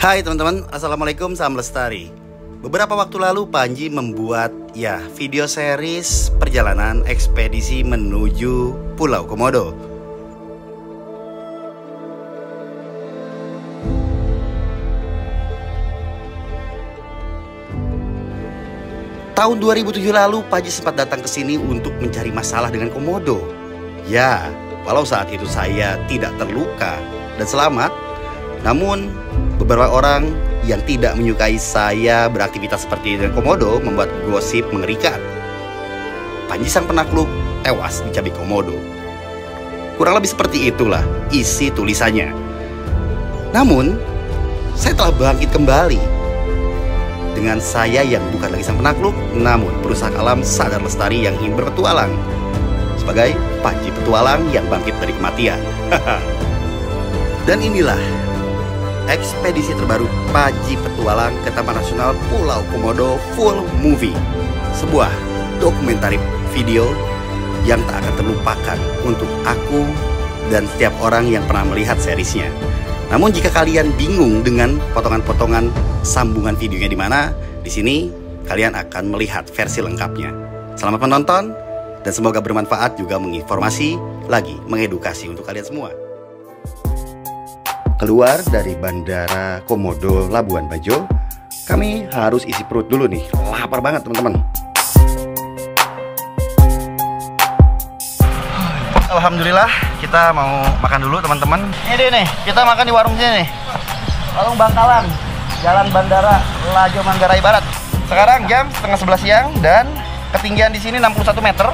Hai teman-teman, Assalamualaikum, salam lestari. Beberapa waktu lalu Panji membuat video series perjalanan ekspedisi menuju Pulau Komodo. Tahun 2007 lalu Panji sempat datang ke sini untuk mencari masalah dengan Komodo. Ya, walau saat itu saya tidak terluka dan selamat, namun beberapa orang yang tidak menyukai saya beraktivitas seperti dengan Komodo membuat gosip mengerikan. Panji sang penakluk tewas dicabik Komodo. Kurang lebih seperti itulah isi tulisannya. Namun, saya telah bangkit kembali dengan saya yang bukan lagi sang penakluk, namun perusak alam sadar lestari yang ingin berpetualang. Sebagai Panji petualang yang bangkit dari kematian. Dan inilah ekspedisi terbaru Panji petualang ke Taman Nasional Pulau Komodo full movie. Sebuah dokumentari video yang tak akan terlupakan untuk aku dan setiap orang yang pernah melihat seriesnya. Namun jika kalian bingung dengan potongan-potongan sambungan videonya di mana, di sini kalian akan melihat versi lengkapnya. Selamat menonton dan semoga bermanfaat, juga menginformasi lagi mengedukasi untuk kalian semua. Keluar dari Bandara Komodo Labuan Bajo, kami harus isi perut dulu nih. Lapar banget teman-teman. Alhamdulillah, kita mau makan dulu teman-teman. Ini deh nih, kita makan di warung sini nih. Warung Bangkalan, Jalan Bandara Lajo Manggarai Barat. Sekarang jam setengah 11 siang dan ketinggian di sini 61 meter.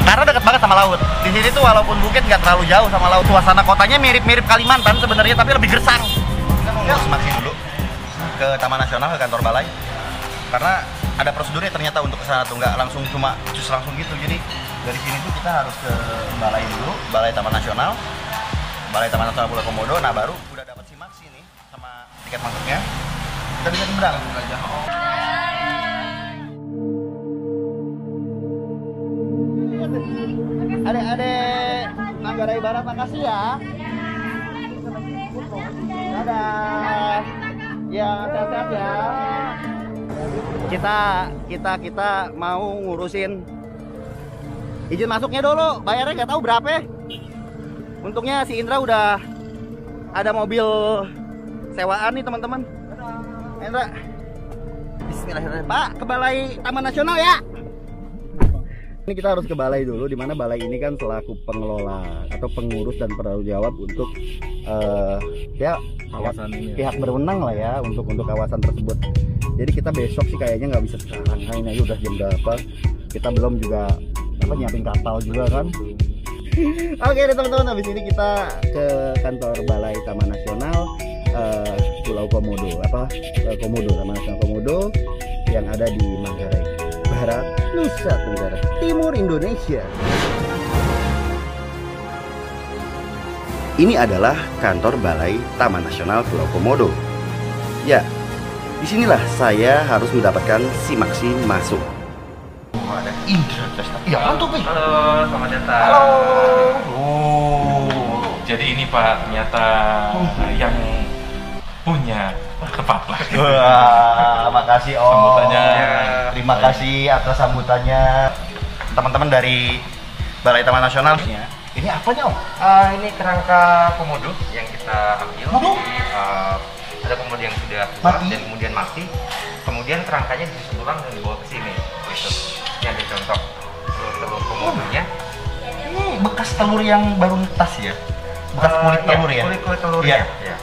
Karena dekat banget sama laut. Di sini tuh walaupun bukit nggak terlalu jauh sama laut. Suasana kotanya mirip-mirip Kalimantan sebenarnya, tapi lebih gersang. Kita mau ngurus maksi dulu ke Taman Nasional, ke kantor balai. Karena ada prosedurnya ternyata untuk kesana tuh, nggak langsung cuma cus langsung gitu. Jadi dari sini tuh kita harus ke balai dulu, Balai Taman Nasional, Balai Taman Nasional Pulau Komodo. Nah baru udah dapat simaksi nih sama tiket masuknya, kita bisa nyebrang aja. Adek-adek Manggarai Barat, makasih ya. Dadah. Ya, sehat-sehat ya. Kita mau ngurusin izin masuknya dulu. Bayarnya nggak tahu berapa. Untungnya si Indra udah ada mobil sewaan nih teman-teman. Indra, bismillahirrahmanirrahim. Pak, ke Balai Taman Nasional ya. Ini kita harus ke balai dulu, dimana balai ini kan selaku pengelola atau pengurus dan bertanggung jawab untuk kawasan ini, pihak berwenang lah ya untuk kawasan tersebut. Jadi kita besok sih kayaknya nggak bisa sekarang, ini aja udah jam berapa, kita belum juga nyiapin kapal juga kan. Oke deh teman-teman, habis ini kita ke kantor Balai Taman Nasional Pulau Komodo, Taman Nasional Komodo yang ada di Manggarai Barat, Nusa Tenggara Timur, Indonesia. Ini adalah kantor Balai Taman Nasional Pulau Komodo. Ya, disinilah saya harus mendapatkan simaksi masuk. Ada Indra Testa. Ya, antum nih. Halo, selamat datang. Halo. Jadi ini Pak, ternyata yang punya kepala. Wah, makasih Om. Sambutannya. Terima kasih atas sambutannya teman-teman dari Balai Taman Nasional. Ini apanya Om? Ini kerangka komodo yang kita ambil. Komodo? Ada komodo yang sudah tua Mati? dan kemudian mati. Kemudian kerangkanya disusun ulang dan dibawa ke sini. Gitu. Ini ada contoh telur komodonya. Ini bekas telur yang baru netas ya? Bekas kulit telur ya? Kulit telurnya. Ya.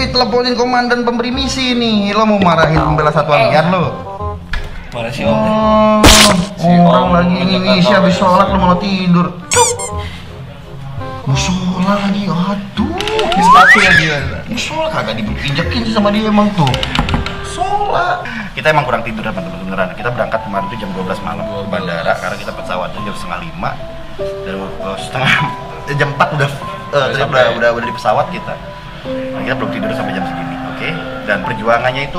Teleponin komandan pemberi misi nih. Lo mau marahin pembela satuan liar lo? Mana sih Om? Orang lagi ini isi habis sholat lo malah tidur. Musola lagi, aduh. Sepatu ya dia. Musola kagak diinjekin sih sama dia emang tuh. Sholat. Kita emang kurang tidur teman-teman beneran. Kita berangkat kemarin tuh jam 12 malam ke bandara karena kita pesawatnya jam setengah 5 dan jam 4 udah di pesawat kita. Nah, kita belum tidur sampai jam segini, oke? Dan perjuangannya itu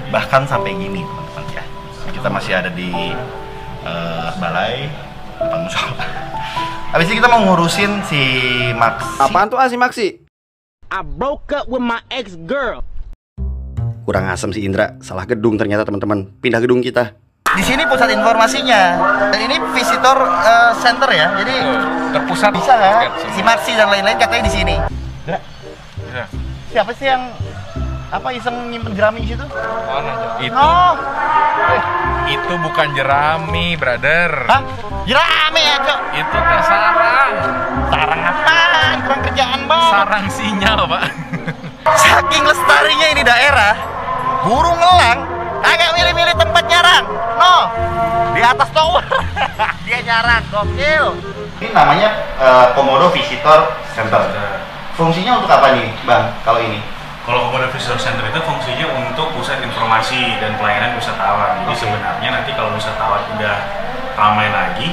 bahkan sampai gini teman-teman ya. Kita masih ada di balai depan musola. Habis itu kita mau ngurusin si Max. Apaan tuh si Maxi? I broke up with my ex-girl. Kurang asem si Indra, salah gedung ternyata teman-teman. Pindah gedung kita. Di sini pusat informasinya. Dan ini visitor center ya. Jadi terpusat bisa nggak? Si Maxi dan lain-lain katanya di sini. Ya. Siapa sih yang iseng nyimpen jerami di situ? Itu bukan jerami, brother. Hah? Jerami ya, Cok? Itu teh sarang. Sarang apaan? Kurang kerjaan banget. Sarang sinyal, Pak. Saking lestarinya ini daerah, burung elang agak milih-milih tempat nyarang. No, di atas tower dia nyarang, gokil. Ini namanya Komodo Visitor Center. Fungsinya untuk apa nih, Bang? Kalau ini? Kalau Komodo Visitor Center itu fungsinya untuk pusat informasi dan pelayanan wisatawan. Jadi sebenarnya nanti kalau wisatawan udah ramai lagi,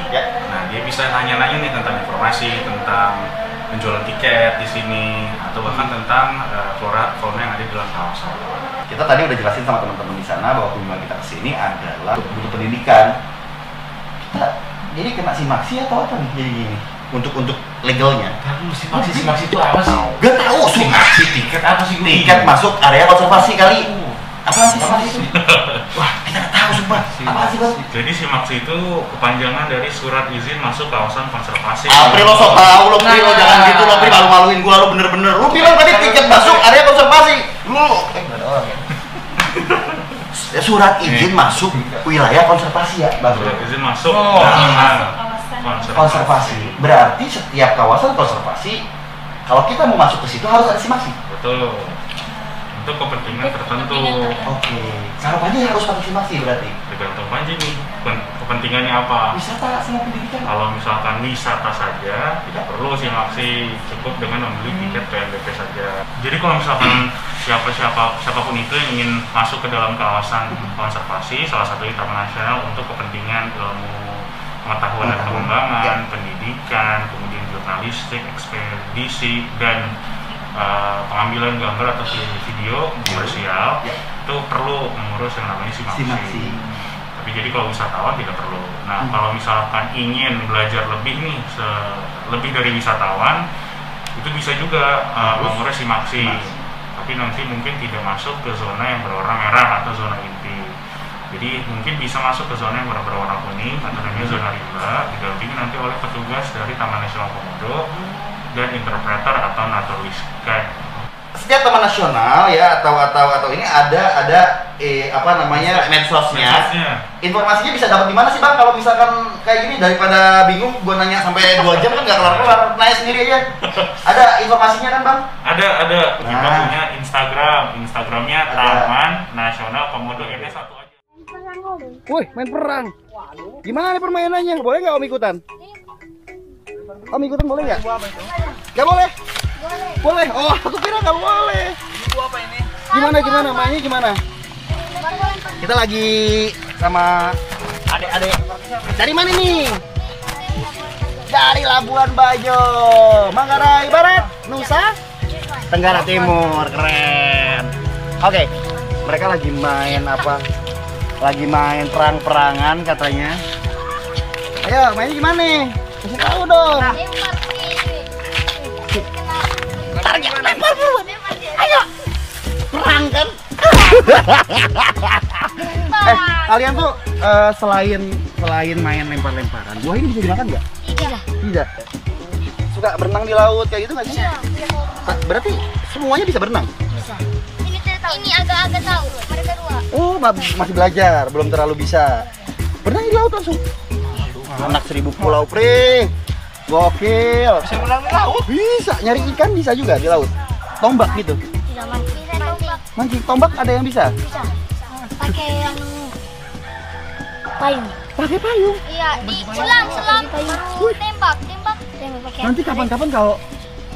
nah dia bisa nanya-nanya nih tentang informasi, tentang penjualan tiket di sini, atau bahkan tentang flora fauna yang ada di dalam kawasan. Kita tadi udah jelasin sama teman-teman di sana bahwa kunjungan kita kesini adalah untuk pendidikan. Kita jadi kena simaksi atau apa nih jadi gini? Untuk legalnya. Tapi simaksi itu apa sih? Gak tahu. Simaksi tiket apa sih? Tiket masuk area konservasi kali. Apa sih simaksi itu? Wah, kita nggak tahu sumpah. Apa sih, Bang? Jadi simaksi itu kepanjangan dari surat izin masuk kawasan konservasi. Pri lo sok tahu lo, Pri lo jangan gitu lo, Pri malu-maluin gua lo bener-bener. Lo bilang tadi tiket masuk area konservasi. Lo enggak ada orang ya. Surat izin masuk wilayah konservasi ya, Bang. Surat izin masuk kawasan konservasi. Berarti setiap kawasan konservasi kalau kita mau masuk ke situ harus ada simaksi. Betul. Untuk kepentingan tertentu. Oke. Cara aja harus pakai simaksi berarti. Tergantung aja nih kepentingannya apa. Wisata sama pendidikan. Kalau misalkan wisata saja tidak perlu simaksi, cukup dengan membeli tiket PNBP saja. Jadi kalau misalkan siapapun itu yang ingin masuk ke dalam kawasan konservasi, salah satu taman nasional untuk kepentingan ilmu pengetahuan dan pengembangan, pendidikan, kemudian jurnalistik, ekspedisi, dan pengambilan gambar atau video komersial, itu perlu mengurus yang namanya simaksi. Tapi jadi kalau wisatawan tidak perlu. Nah, kalau misalkan ingin belajar lebih nih, lebih dari wisatawan, itu bisa juga mengurus simaksi. Tapi nanti mungkin tidak masuk ke zona yang berwarna merah atau zona inti. Jadi mungkin bisa masuk ke zona yang berwarna kuning atau namanya zona rimba, didampingi nanti oleh petugas dari Taman Nasional Komodo dan interpreter atau naturalist guide. Setiap taman nasional ya atau ini ada medsosnya. Informasinya bisa dapat di mana sih, Bang? Kalau misalkan kayak gini daripada bingung gua nanya sampai 2 jam kan nggak kelar-kelar, nanya sendiri aja. Ada informasinya kan, Bang? Ada. Kita punya Instagramnya Taman Nasional Komodo. Ini satu aja. Woi, main perang. Gimana nih permainannya? Boleh nggak Om ikutan? Om ikutan boleh nggak? Nggak boleh? Boleh. Oh, aku kira nggak boleh. Apa ini? Gimana? Mainnya gimana? Kita lagi sama adik-adik. Dari mana nih? Dari Labuan Bajo, Manggarai Barat, Nusa Tenggara Timur. Keren. Oke, mereka lagi main apa? Lagi main perang-perangan katanya. Ayo, mainnya gimana nih? Kasih tahu dong. Lempar dulu. Ayo. Perang kan? Kalian tuh selain main lempar-lemparan, buah ini bisa dimakan nggak? Tidak. Suka berenang di laut kayak gitu nggak sih? Berarti semuanya bisa berenang? Bisa. Ini agak-agak tahu. Mereka dua. Oh, masih belajar, belum terlalu bisa. Berenang di laut langsung. Anak 1000 pulau, Pri. Gokil. Bisa berenang di laut? Bisa, nyari ikan bisa juga di laut. Tombak gitu. Tidak mancing. Mancing tombak ada yang bisa? Bisa. Pakai yang payung. Pakai payung. Iya, selam. Baru tembak pakai. Nanti kapan-kapan kalau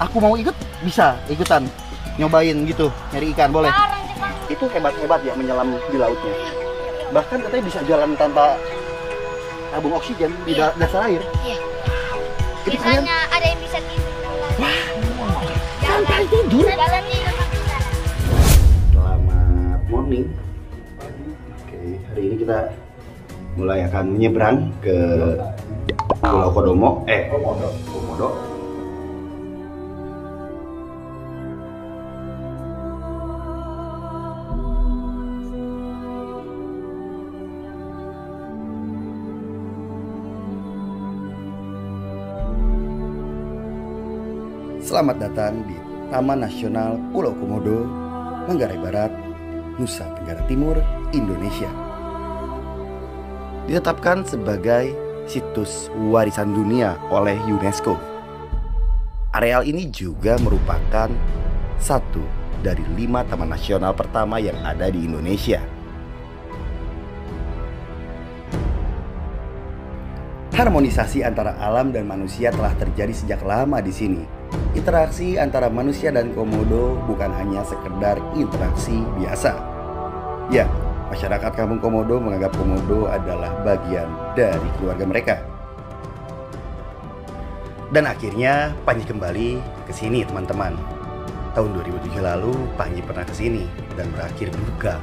aku mau ikut bisa ikutan nyobain gitu, nyari ikan boleh. Itu hebat-hebat ya menyelam di lautnya. Bahkan katanya bisa jalan tanpa tabung oksigen di dasar air. Iya. Itu kalian Biasanya ada yang bisa tidur. santai tidur. Jalan tidur bisa. Selamat morning. Oke, hari ini kita mulai akan menyeberang ke Pulau Komodo. Selamat datang di Taman Nasional Pulau Komodo, Manggarai Barat, Nusa Tenggara Timur, Indonesia. Ditetapkan sebagai situs warisan dunia oleh UNESCO. Areal ini juga merupakan satu dari 5 taman nasional pertama yang ada di Indonesia. Harmonisasi antara alam dan manusia telah terjadi sejak lama di sini. Interaksi antara manusia dan komodo bukan hanya sekedar interaksi biasa. Ya, masyarakat kampung Komodo menganggap komodo adalah bagian dari keluarga mereka. Dan akhirnya Panji kembali ke sini, teman-teman. Tahun 2007 lalu Panji pernah ke sini dan berakhir duka.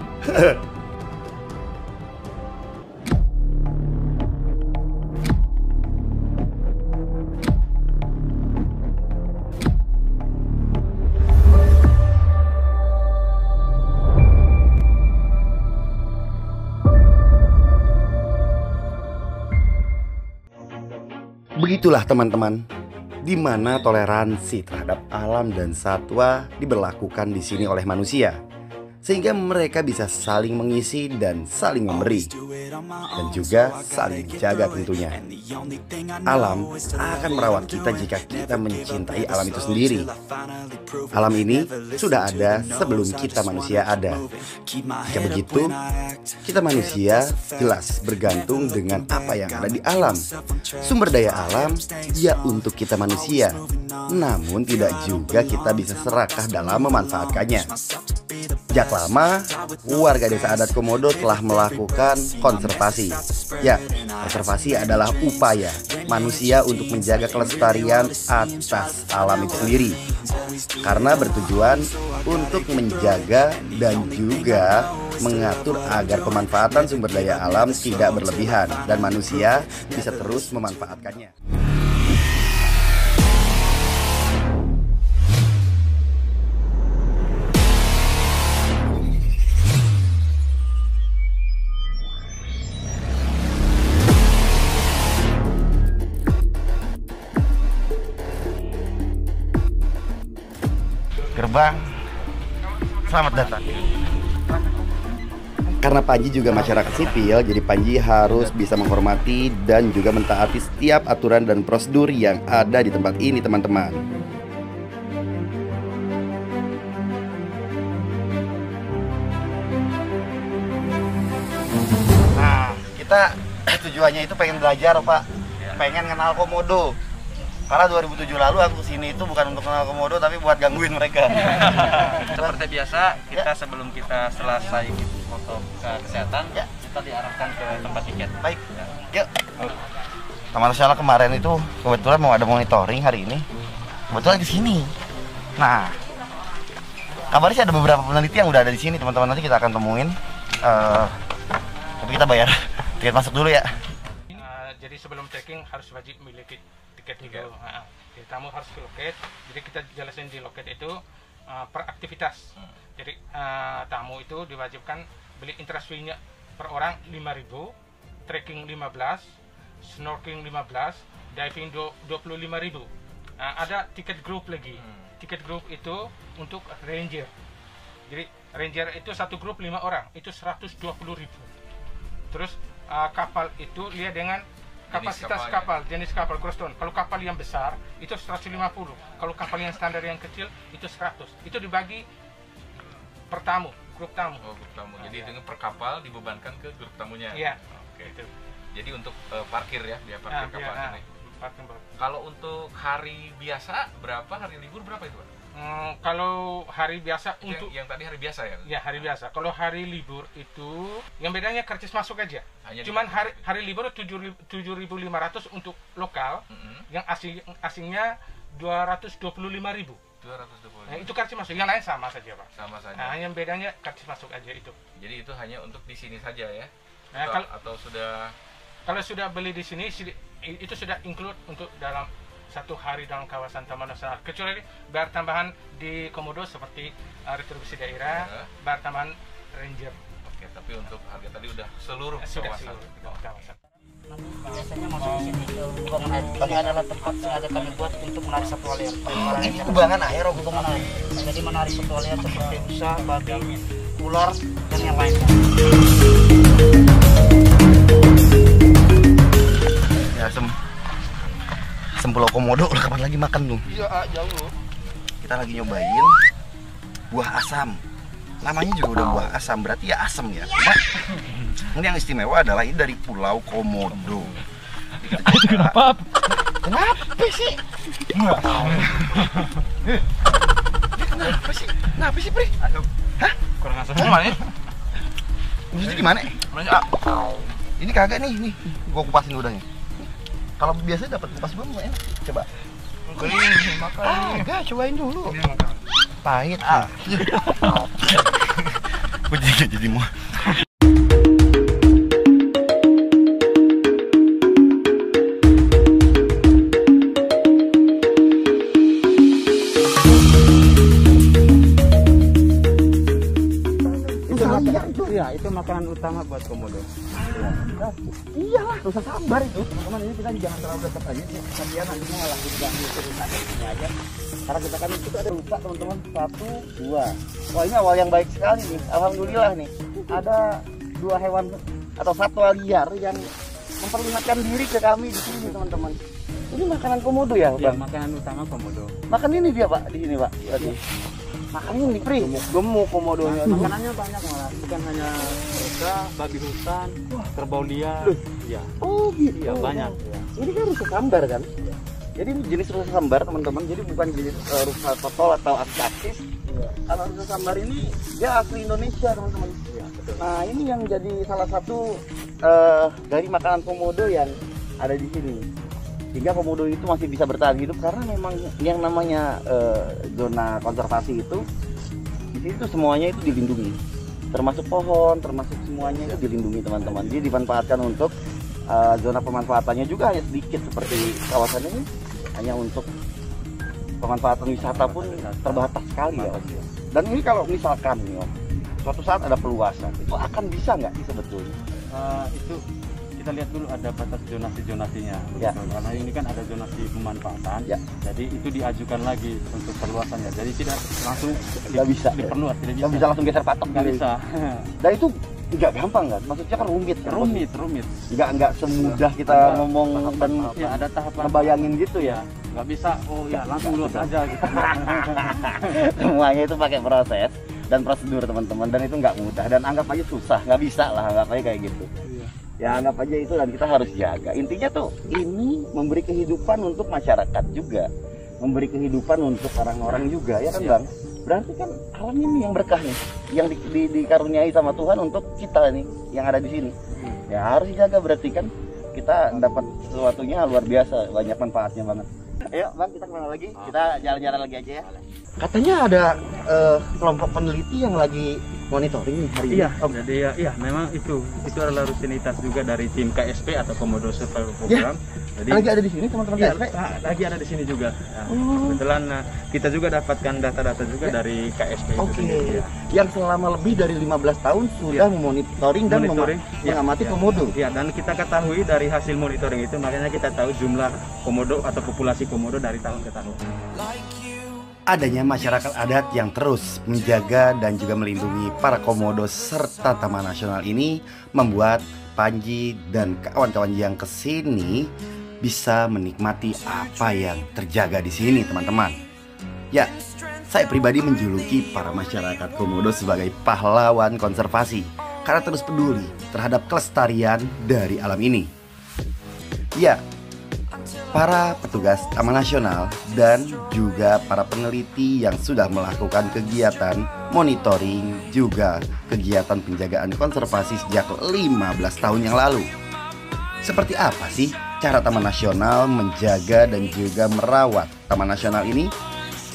Begitulah teman-teman, di mana toleransi terhadap alam dan satwa diberlakukan di sini oleh manusia, sehingga mereka bisa saling mengisi dan saling memberi, dan juga saling menjaga tentunya. Alam akan merawat kita jika kita mencintai alam itu sendiri. Alam ini sudah ada sebelum kita manusia ada. Jika begitu, kita manusia jelas bergantung dengan apa yang ada di alam. Sumber daya alam ya untuk kita manusia, namun tidak juga kita bisa serakah dalam memanfaatkannya. Sejak lama, warga desa adat Komodo telah melakukan konservasi. Ya, konservasi adalah upaya manusia untuk menjaga kelestarian atas alam itu sendiri, karena bertujuan untuk menjaga dan juga mengatur agar pemanfaatan sumber daya alam tidak berlebihan dan manusia bisa terus memanfaatkannya. Gerbang, selamat datang. Karena Panji juga masyarakat sipil, jadi Panji harus bisa menghormati dan juga mentaati setiap aturan dan prosedur yang ada di tempat ini, teman-teman. Nah, kita tujuannya itu pengen belajar, Pak. Pengen kenal komodo. Karena 2007 lalu aku kesini itu bukan untuk kenal komodo, tapi buat gangguin mereka. Seperti biasa, kita sebelum kita selesai foto kesehatan, kita diarahkan ke tempat tiket. Baik, yuk. Taman Nasional kemarin itu kebetulan mau ada monitoring hari ini. Kebetulan ke sini. Nah, kabarnya sih ada beberapa peneliti yang udah ada di sini, teman-teman. Nanti kita akan temuin. Tapi kita bayar tiket masuk dulu ya. Jadi sebelum trekking harus wajib memiliki tiket dulu. Tamu harus ke loket. Jadi kita jelasin di loket itu per aktivitas. Jadi tamu itu diwajibkan beli entrance fee-nya per orang 5.000, trekking 15, snorkeling 15, diving 25.000. Ada tiket grup lagi. Tiket grup itu untuk ranger. Jadi ranger itu satu grup 5 orang, itu 120.000. Terus kapal itu lihat dengan kapasitas kapal, jenis kapal cross tone. Kalau kapal yang besar itu 150. Kalau kapal yang standar yang kecil itu 100. Itu dibagi per tamu, grup tamu. Oh, grup tamu. Jadi dengan per kapal dibebankan ke grup tamunya. Iya. Oke. Itu. Jadi untuk parkir ya, dia parkir kapal ini. Kalau untuk hari biasa berapa? Hari libur berapa itu, Pak? Kalau hari biasa untuk yang tadi hari biasa ya? Ya, hari biasa. Kalau hari libur itu yang bedanya karcis masuk aja. Hanya cuman hari libur 7.500 untuk lokal, yang asingnya 225.000. 225. Nah, itu karcis masuk. Yang lain sama saja, Pak. Sama saja. Nah, yang bedanya karcis masuk aja itu. Jadi itu hanya untuk di sini saja ya? Nah, Atau sudah kalau sudah beli di sini itu sudah include untuk dalam 1 hari dalam kawasan Taman Nasional. Kecuali bayar tambahan di Komodo seperti retribusi daerah, bayar tambahan ranger. Oke, tapi untuk harga tadi udah seluruh Sudah kawasan. seluruh kawasan. Biasanya masuk ke sini ke buangan air. Ini adalah tempat sengaja kami buat untuk menarik satwa liar. Ini kubangan air, Om. Buangan air. Jadi menarik satwa liar seperti rusa, babi, ular, dan yang lainnya. Ya, Asem Pulau Komodo, lo kapan lagi makan lu? Iya, jauh loh. Kita lagi nyobain buah asam. Namanya juga udah buah asam, berarti ya asam ya. Cuma ini yang istimewa adalah ini dari Pulau Komodo. Itu kenapa? Kenapa sih? Kenapa sih, Pri? Hah? Kurang asam gimana ya? Maksudnya gimana? Ini kagak nih, gua kupasin ludahnya. Kalau biasanya dapat kupas belum enak. Coba. Kagak, cobain dulu. Pahit. Gue jadi mau. Iya, itu makanan utama buat Komodo. Iyalah, rasa sambar itu. Teman-teman, ini kita jangan terlalu dekat aja sih. Dia nantinya malah diganggu rusa di sini aja. Karena kita kan itu ada rusa, teman-teman. 1, 2. Wah, ini awal yang baik sekali nih. Alhamdulillah nih. Ada 2 hewan atau satwa liar yang memperlihatkan diri ke kami di sini, teman-teman. Ini makanan Komodo ya, Iya, Bang? makanan utama Komodo. Makan ini dia, Pak, di sini, Pak. Berarti. Makan ini, Pri. Gemuk Komodonya. Makanannya banyak malah, bukan hanya rusa, babi hutan, kerbau liar. Iya. Oh, gitu. Iya, banyak. Ya. Ini kan rusa sambar kan? Jadi ini jenis rusa sambar, teman-teman. Jadi bukan jenis rusa totol atau aksis. Kalau rusa sambar ini dia asli Indonesia, teman-teman. Nah, ini yang jadi salah satu dari makanan Komodo yang ada di sini. Sehingga Komodo itu masih bisa bertahan hidup karena memang yang namanya zona konservasi itu di situ semuanya itu dilindungi. Termasuk pohon, termasuk semuanya itu dilindungi, teman-teman. Jadi dimanfaatkan untuk zona pemanfaatannya juga hanya sedikit seperti kawasan ini, hanya untuk pemanfaatan wisata pun terbatas sekali ya. Dan ini kalau misalkan nih, Om, suatu saat ada peluasan, itu akan bisa nggak sih sebetulnya? Itu kita lihat dulu ada batas zonasi-zonasinya. Ya. Karena ini kan ada zonasi pemanfaatan. Ya. Jadi itu diajukan lagi untuk perluasannya. Jadi tidak langsung Nggak bisa. diperluas, tidak bisa. Nggak bisa langsung geser patok Nggak gitu. bisa. Dan itu nggak gampang kan? Maksudnya kan rumit kan? Rumit. Nggak semudah kita ngomong dan Ya, ada tahapan. ngebayangin gitu ya. Nggak bisa, oh ya langsung luas aja gitu. Semuanya itu pakai proses dan prosedur, teman-teman, dan itu nggak mudah dan anggap aja susah, nggak bisa lah, anggap aja kayak gitu. Ya anggap aja itu, dan kita harus jaga. Intinya tuh ini memberi kehidupan untuk masyarakat juga, memberi kehidupan untuk orang-orang juga, ya kan Bang? Berarti kan alam ini yang berkah nih, yang dikaruniai sama Tuhan untuk kita nih yang ada di sini. Ya harus dijaga, berarti kan kita dapat sesuatunya luar biasa, banyak manfaatnya banget. Ayo Bang, kita kemana lagi? Kita jalan-jalan lagi aja ya. Katanya ada kelompok peneliti yang lagi monitoring nih hari ini. Iya, Jadi ya memang itu adalah rutinitas juga dari tim KSP atau Komodo Survival Program. Jadi Lagi ada di sini teman-teman iya, KSP? lagi ada di sini juga. Kebetulan kita juga dapatkan data-data juga dari KSP itu Oke. sendiri. Ya. Yang selama lebih dari 15 tahun sudah memonitoring dan mengamati Komodo. Ya, dan kita ketahui dari hasil monitoring itu, makanya kita tahu jumlah Komodo atau populasi Komodo dari tahun ke tahun. Adanya masyarakat adat yang terus menjaga dan juga melindungi para Komodo serta Taman Nasional ini membuat Panji dan kawan-kawan yang kesini bisa menikmati apa yang terjaga di sini, teman-teman. Ya, saya pribadi menjuluki para masyarakat Komodo sebagai pahlawan konservasi karena terus peduli terhadap kelestarian dari alam ini. Ya, para petugas Taman Nasional dan juga para peneliti yang sudah melakukan kegiatan monitoring juga kegiatan penjagaan konservasi sejak 15 tahun yang lalu. Seperti apa sih cara Taman Nasional menjaga dan juga merawat Taman Nasional ini?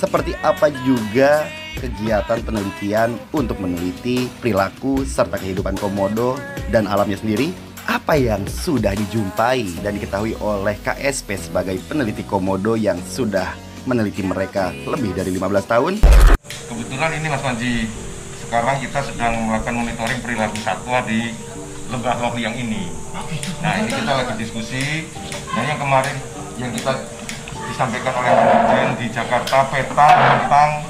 Seperti apa juga kegiatan penelitian untuk meneliti perilaku serta kehidupan Komodo dan alamnya sendiri? Apa yang sudah dijumpai dan diketahui oleh KSP sebagai peneliti komodo yang sudah meneliti mereka lebih dari 15 tahun? Kebetulan ini Mas Panji, sekarang kita sedang melakukan monitoring perilaku satwa di Lembah Lohiang ini. Nah, ini kita lagi diskusi. Dan yang kemarin yang kita disampaikan oleh Dirjen di Jakarta peta tentang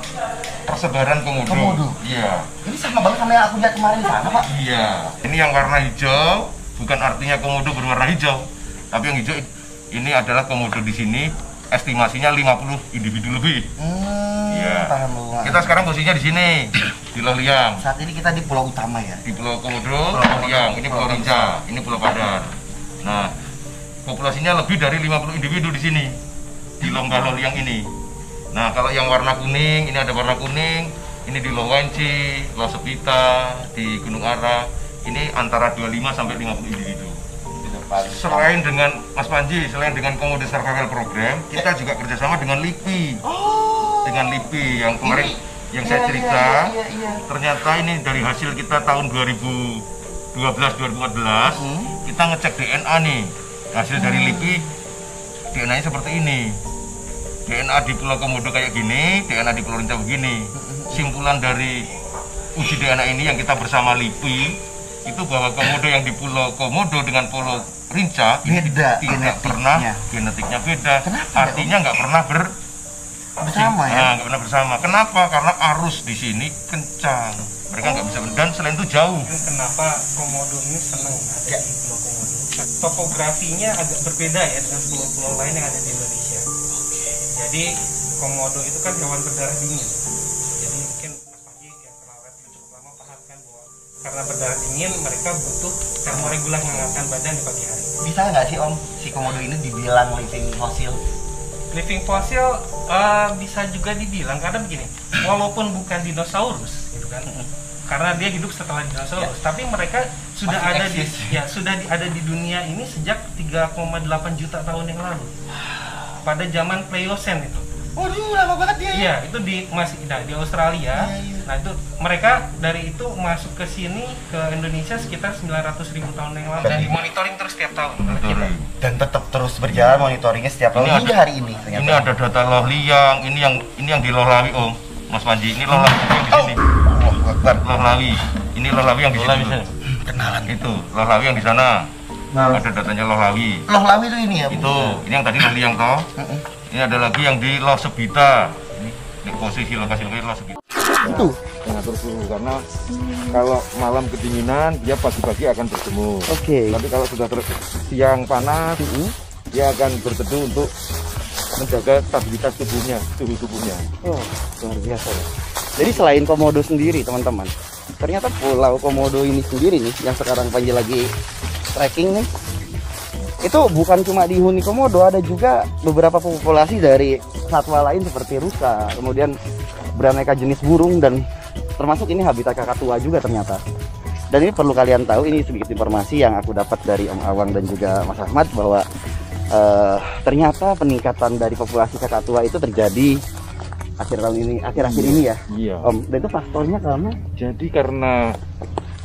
persebaran komodo. Iya. Ini sama banget sama yang aku lihat kemarin sana, Pak. Iya. Ini yang warna hijau bukan artinya komodo berwarna hijau, tapi yang hijau ini adalah komodo di sini estimasinya 50 individu lebih. Iya. Kita sekarang posisinya di sini di Lohiang. Saat ini kita di pulau utama ya. Di Pulau Komodo, Lohiang. Ini Pulau Rinca, ini Pulau Padar. Nah, populasinya lebih dari 50 individu di sini di Lembah Lohiang ini. Nah, kalau yang warna kuning, ini ada warna kuning. Ini di Lowanci, Losepita, di Gunung Ara. Ini antara 25 sampai 50 individu. Selain dengan Mas Panji, selain dengan Komodo Survival Program, kita juga kerjasama dengan LIPI. Dengan LIPI yang kemarin yang saya cerita. Ternyata ini dari hasil kita tahun 2012-2014, kita ngecek DNA nih. Hasil dari LIPI, DNA-nya seperti ini. DNA di Pulau Komodo kayak gini, DNA di Pulau Rinca begini. Simpulan dari uji DNA ini yang kita bersama LIPI itu bahwa komodo yang di Pulau Komodo dengan Pulau Rinca ini tidak pernah genetiknya beda. Artinya nggak pernah bersama ya? Nggak pernah bersama. Kenapa? Karena arus di sini kencang. Mereka nggak bisa, dan selain itu jauh. Kenapa komodo ini senang ada di Pulau Komodo? Topografinya agak berbeda ya dengan pulau-pulau lain yang ada di Indonesia. Jadi komodo itu kan hewan berdarah dingin. Jadi mungkin Mas Panji yang pernah lihat cukup lama paham kan bahwa karena berdarah dingin mereka butuh termoregular menghangatkan badan di pagi hari. Bisa nggak sih Om, si komodo ini dibilang living fossil? Living fossil bisa juga dibilang karena begini, walaupun bukan dinosaurus gitu kan, karena dia hidup setelah dinosaurus, tapi mereka sudah ada ada di dunia ini sejak 3,8 juta tahun yang lalu. Pada zaman Pliocene itu. Waduh, lama banget dia. Iya, itu di Australia. Nah, itu mereka dari itu masuk ke sini ke Indonesia sekitar 900.000 tahun yang lalu dan dimonitoring terus setiap tahun. Dan tetap terus berjalan monitoringnya setiap tahun hingga hari ini. Ini ada data Lohiang, ini yang di Lohlawi Om, Mas Panji. Ini Lohlawi yang di sini. Lohlawi. Ini Lohlawi yang di sini. Kenalan itu Lohlawi yang di sana. Ada datanya Lohlawi. Lohlawi itu ini ya? Itu, ini yang tadi Lohiang toh. Ini ada lagi yang di Losepita. Ini posisi lokasi Losepita. Itu mengatur suhu karena kalau malam kedinginan dia pagi-pagi akan berjemur. Tapi kalau sudah siang panas, dia akan berteduh untuk menjaga stabilitas tubuhnya, suhu tubuhnya. Oh, luar biasa ya. Jadi selain komodo sendiri teman-teman, ternyata Pulau Komodo ini sendiri nih yang sekarang Panji lagi trekking nih, itu bukan cuma dihuni komodo, ada juga beberapa populasi dari satwa lain seperti rusa, kemudian beraneka jenis burung, dan termasuk ini habitat kakak tua juga ternyata. Dan ini perlu kalian tahu, ini sedikit informasi yang aku dapat dari Om Awang dan juga Mas Ahmad, bahwa ternyata peningkatan dari populasi kakak tua itu terjadi akhir-akhir ini ya. Iya. Om, dan itu faktornya karena? Jadi karena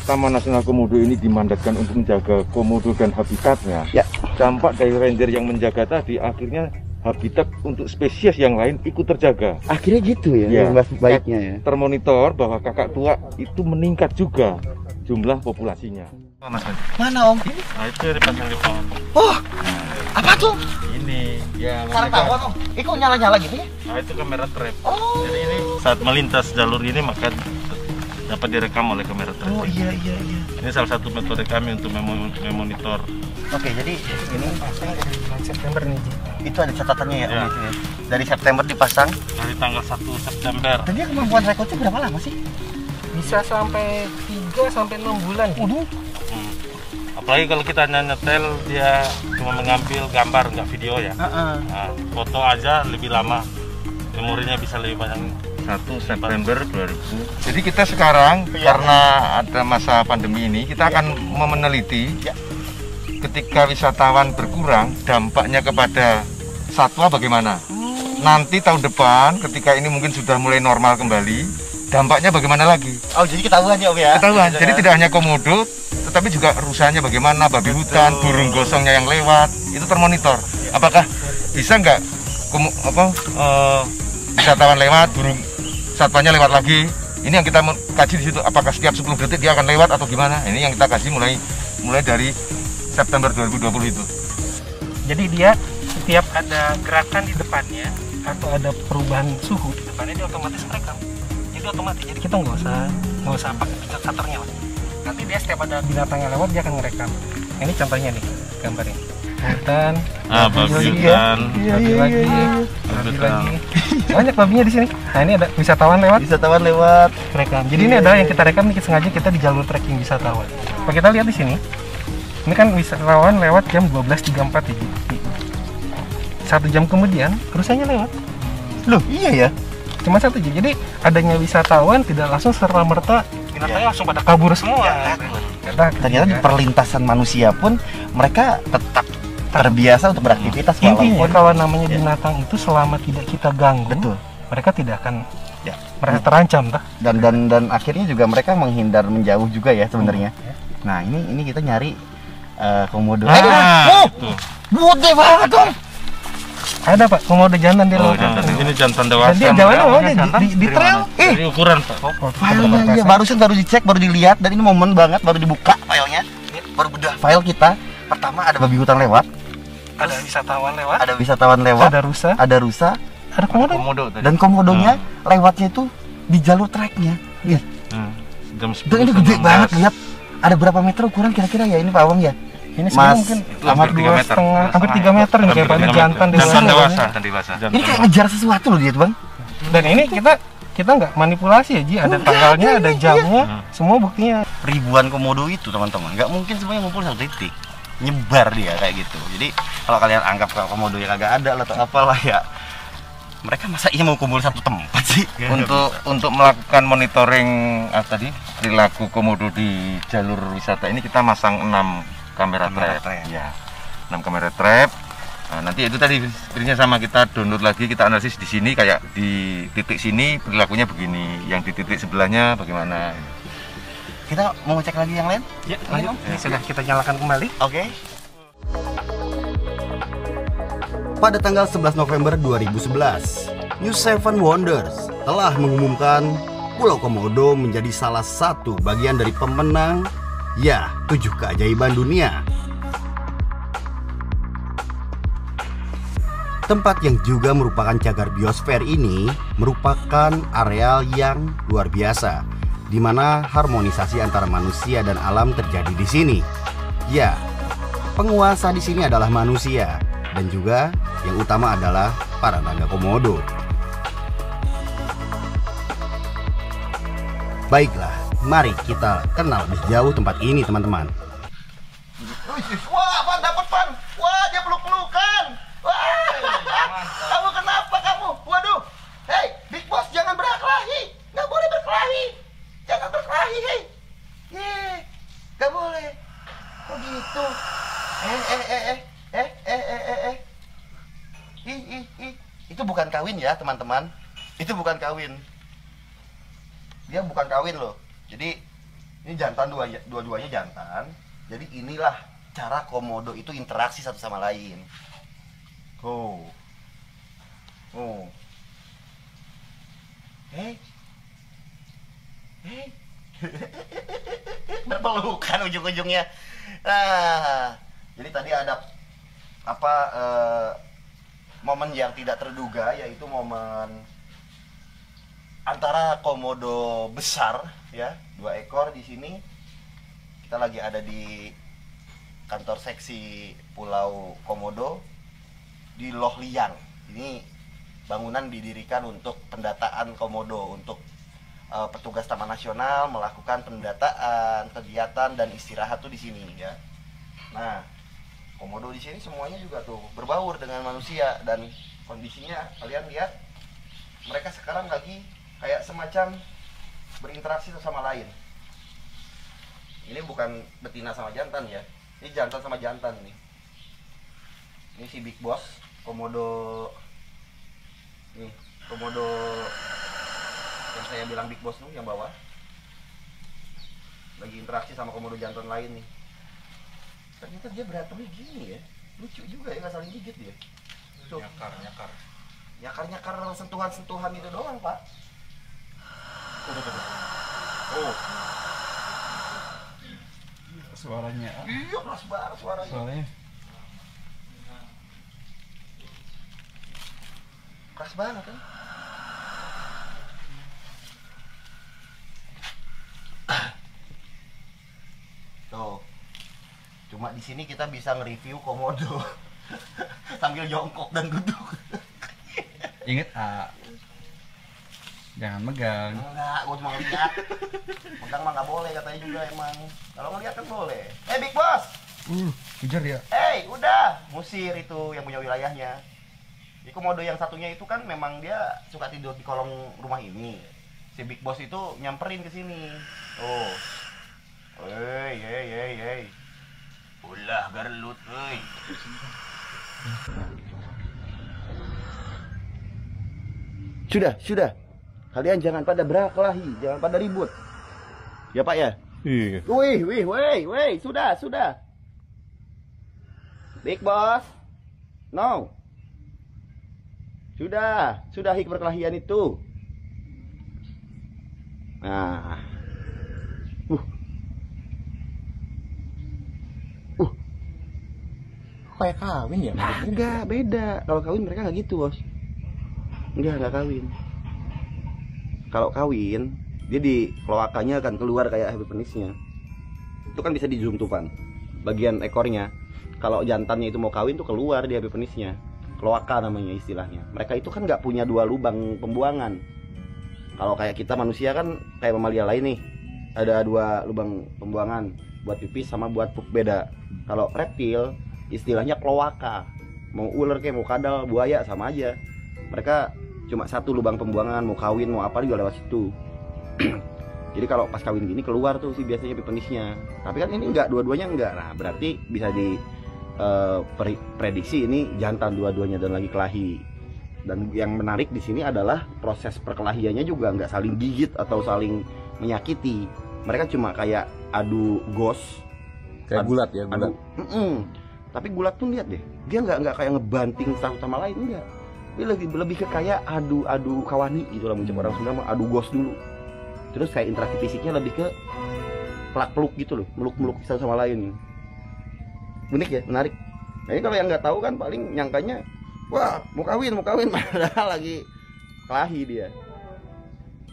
Taman Nasional Komodo ini dimandatkan untuk menjaga komodo dan habitatnya. Ya. Dampak dari ranger yang menjaga tadi, akhirnya habitat untuk spesies yang lain ikut terjaga. Akhirnya gitu ya, yang baiknya ya. Termonitor bahwa kakak tua itu meningkat juga jumlah populasinya. Mana Om? Nah itu dipasang di pohon. Oh, apa tuh? Ini ya. Wartawan Om, itu nyala-nyala gitu ya? Nah itu kamera trap. Jadi ini saat melintas jalur ini maka dapat direkam oleh kamera trap. Oh iya. Ini salah satu metode kami untuk memonitor. Oke, jadi ini pasang dari bulan September nih. Itu ada catatannya ya, Om, ya. Dari September dipasang. Dari tanggal 1 September. Dan dia kemampuan rekodnya berapa lama sih? Bisa sampai 3 sampai 6 bulan. Apalagi kalau kita hanya nyetel, dia cuma mengambil gambar, nggak video ya. Nah, foto aja lebih lama, memorinya bisa lebih banyak. 1 September 2000. Jadi kita sekarang karena ada masa pandemi ini, kita akan meneliti ketika wisatawan berkurang, dampaknya kepada satwa bagaimana. Nanti tahun depan ketika ini mungkin sudah mulai normal kembali, dampaknya bagaimana lagi? Oh, jadi ketahuan ya Om ya? Ketahuan. Jadi tidak hanya komodo, tetapi juga rusanya bagaimana, babi hutan, burung gosongnya yang lewat, itu termonitor. Apakah bisa nggak wisatawan lewat, burung satwanya lewat lagi? Ini yang kita kaji di situ. Apakah setiap 10 detik dia akan lewat atau gimana? Ini yang kita kaji mulai dari September 2020 itu. Jadi dia setiap ada gerakan di depannya atau ada perubahan suhu di depannya, dia otomatis merekam. Jadi otomatis. Jadi kita nggak usah pakai pencet shutternya, Mas. Nanti dia setiap ada binatang yang lewat dia akan merekam. Ini contohnya nih gambarnya. Hutan, babi lagi. Banyak babinya di sini. Nah, ini ada wisatawan lewat rekam. Jadi ini adalah yang kita rekam nih, sengaja kita di jalur trekking wisatawan. Kalau kita lihat di sini, ini kan wisatawan lewat jam 12.34 ya. 1 jam kemudian rusanya lewat. Loh, iya ya. Cuma 1 jam. Jadi adanya wisatawan tidak langsung serta-merta binatangnya langsung pada kabur semua. Ternyata di perlintasan manusia pun mereka tetap terbiasa untuk beraktivitas. Intinya kalau namanya binatang itu selama tidak kita ganggu, mereka tidak akan merasa terancam, dan akhirnya juga mereka menghindar menjauh juga ya sebenarnya. Nah, ini kita nyari komodo. Gede banget dong. Ada Pak, komodo jantan di laut. Ini jantan dewasa. Dan dia jalannya di trail. Dari ukuran Pak. Filenya ya, baru dicek, baru dilihat, dan ini momen banget baru dibuka filenya. Ini baru bedah file kita. Pertama ada babi hutan lewat. Ada wisatawan lewat. Ada rusa. Ada komodo. Dan komodonya lewatnya itu di jalur treknya. Lihat. Dan ini gede banget, lihat. Ada berapa meter ukuran kira-kira ya ini Pak Awang ya? Ini mungkin hampir 3 meter nih, kayak Pak jantan dewasa. Ini kayak ngejar sesuatu loh dia tuh, Bang. Dan ini kita nggak manipulasi ya, Ji. Ada tanggalnya, ada jamnya, semua buktinya. Ribuan komodo itu teman-teman, nggak mungkin semuanya ngumpul satu titik, nyebar dia kayak gitu. Jadi kalau kalian anggap komodo yang agak ada atau apalah ya, mereka masa iya mau kumpul satu tempat sih? Untuk melakukan monitoring tadi perilaku komodo di jalur wisata ini kita masang 6 kamera trap. Ya, 6 kamera trap. Nah, nanti itu tadi screennya sama, kita download lagi, kita analisis di sini, kayak di titik sini perilakunya begini, yang di titik sebelahnya bagaimana. Kita mau cek lagi yang lain? Ya, lanjut. Ini sudah kita nyalakan kembali. Oke. Pada tanggal 11 November 2011, News 7 Wonders telah mengumumkan Pulau Komodo menjadi salah satu bagian dari pemenang 7 keajaiban dunia. Tempat yang juga merupakan cagar biosfer ini merupakan areal yang luar biasa, di mana harmonisasi antara manusia dan alam terjadi di sini. Ya, penguasa di sini adalah manusia, dan juga yang utama adalah para naga komodo. Baiklah, mari kita kenal lebih jauh tempat ini, teman-teman. Wah, Pan, dapat Pan. Wah, dia peluk-pelukan. Wah, kamu kenapa kamu? Waduh, hei, Big Boss jangan berkelahi. Nggak boleh berkelahi. Jangan berkelahi, hei. Nggak boleh. Kok gitu? Itu bukan kawin ya, teman-teman. Itu bukan kawin. Dia bukan kawin loh. Jadi ini jantan, dua-duanya jantan. Jadi inilah cara komodo itu interaksi satu sama lain. Berpelukan ujung-ujungnya. Jadi tadi ada momen yang tidak terduga, yaitu momen antara komodo besar ya, 2 ekor di sini. Kita lagi ada di kantor seksi Pulau Komodo di Loh Liang. Ini bangunan didirikan untuk pendataan komodo, untuk petugas Taman Nasional melakukan pendataan, kegiatan dan istirahat tuh di sini ya. Nah, komodo di sini semuanya juga tuh berbaur dengan manusia, dan kondisinya kalian lihat, mereka sekarang lagi kayak semacam berinteraksi satu sama lain. Ini bukan betina sama jantan ya, ini jantan sama jantan nih. Ini si Big Boss, komodo, nih komodo yang saya bilang Big Boss tuh yang bawah. lagi interaksi sama komodo jantan lain nih. Ternyata dia berantemnya gini ya, lucu juga ya, nggak saling gigit dia. Tuh. Nyakar sentuhan itu doang, Pak. Oh. Suaranya. Iya, keras banget suaranya. Keras banget kan? Tuh. Cuma di sini kita bisa nge-review komodo sambil jongkok dan duduk. Ingat, jangan megang. Enggak, gua cuma ngeliat. Megang mah nggak boleh katanya juga emang. Kalau ngeliat kan boleh. Big Boss. Kejar ya. Udah. Musir itu yang punya wilayahnya. Di komodo yang satunya itu kan memang dia suka tidur di kolong rumah ini. Si Big Boss itu nyamperin ke sini. Oh. Hey. Ulah garlut, euy. Sudah. Kalian jangan pada berkelahi, jangan pada ribut. Ya, Pak ya? Iya. Wih, sudah. Big Boss. No. Sudahi perkelahian itu. Nah. Kayak kawin ya? Enggak, beda. Kalau kawin mereka nggak gitu, Bos. Enggak kawin. Kalau kawin, dia di kloakanya akan keluar kayak happy penisnya. Itu kan bisa di zoom tuh, Pan. Bagian ekornya. Kalau jantannya itu mau kawin tuh keluar di happy penisnya. Kloaka namanya istilahnya. Mereka itu kan nggak punya dua lubang pembuangan. Kalau kayak kita manusia kan kayak mamalia lain nih. Ada dua lubang pembuangan, buat pipis sama buat pup, beda. Kalau reptil istilahnya kloaka. Mau ular kayak mau kadal, buaya sama aja. Mereka cuma satu lubang pembuangan, mau kawin mau apa juga lewat situ. Jadi kalau pas kawin gini keluar tuh sih biasanya penisnya. Tapi kan ini enggak, dua-duanya enggak. Nah, berarti bisa di prediksi ini jantan dua-duanya dan lagi kelahi. Dan yang menarik di sini adalah proses perkelahiannya juga nggak saling gigit atau saling menyakiti. Mereka cuma kayak adu gos. Kayak gulat ya, gulat. Tapi gulat pun lihat deh, dia nggak kayak ngebanting satu sama lain, enggak. Dia lebih ke kayak adu kawani gitu lah, macam orang Sunda mah adu gos dulu. Terus kayak interaksi fisiknya lebih ke peluk gitu loh, meluk satu sama lain. Unik ya, menarik. Nah, ini kalau yang nggak tahu kan paling nyangkanya, wah mau kawin, padahal lagi kelahi dia.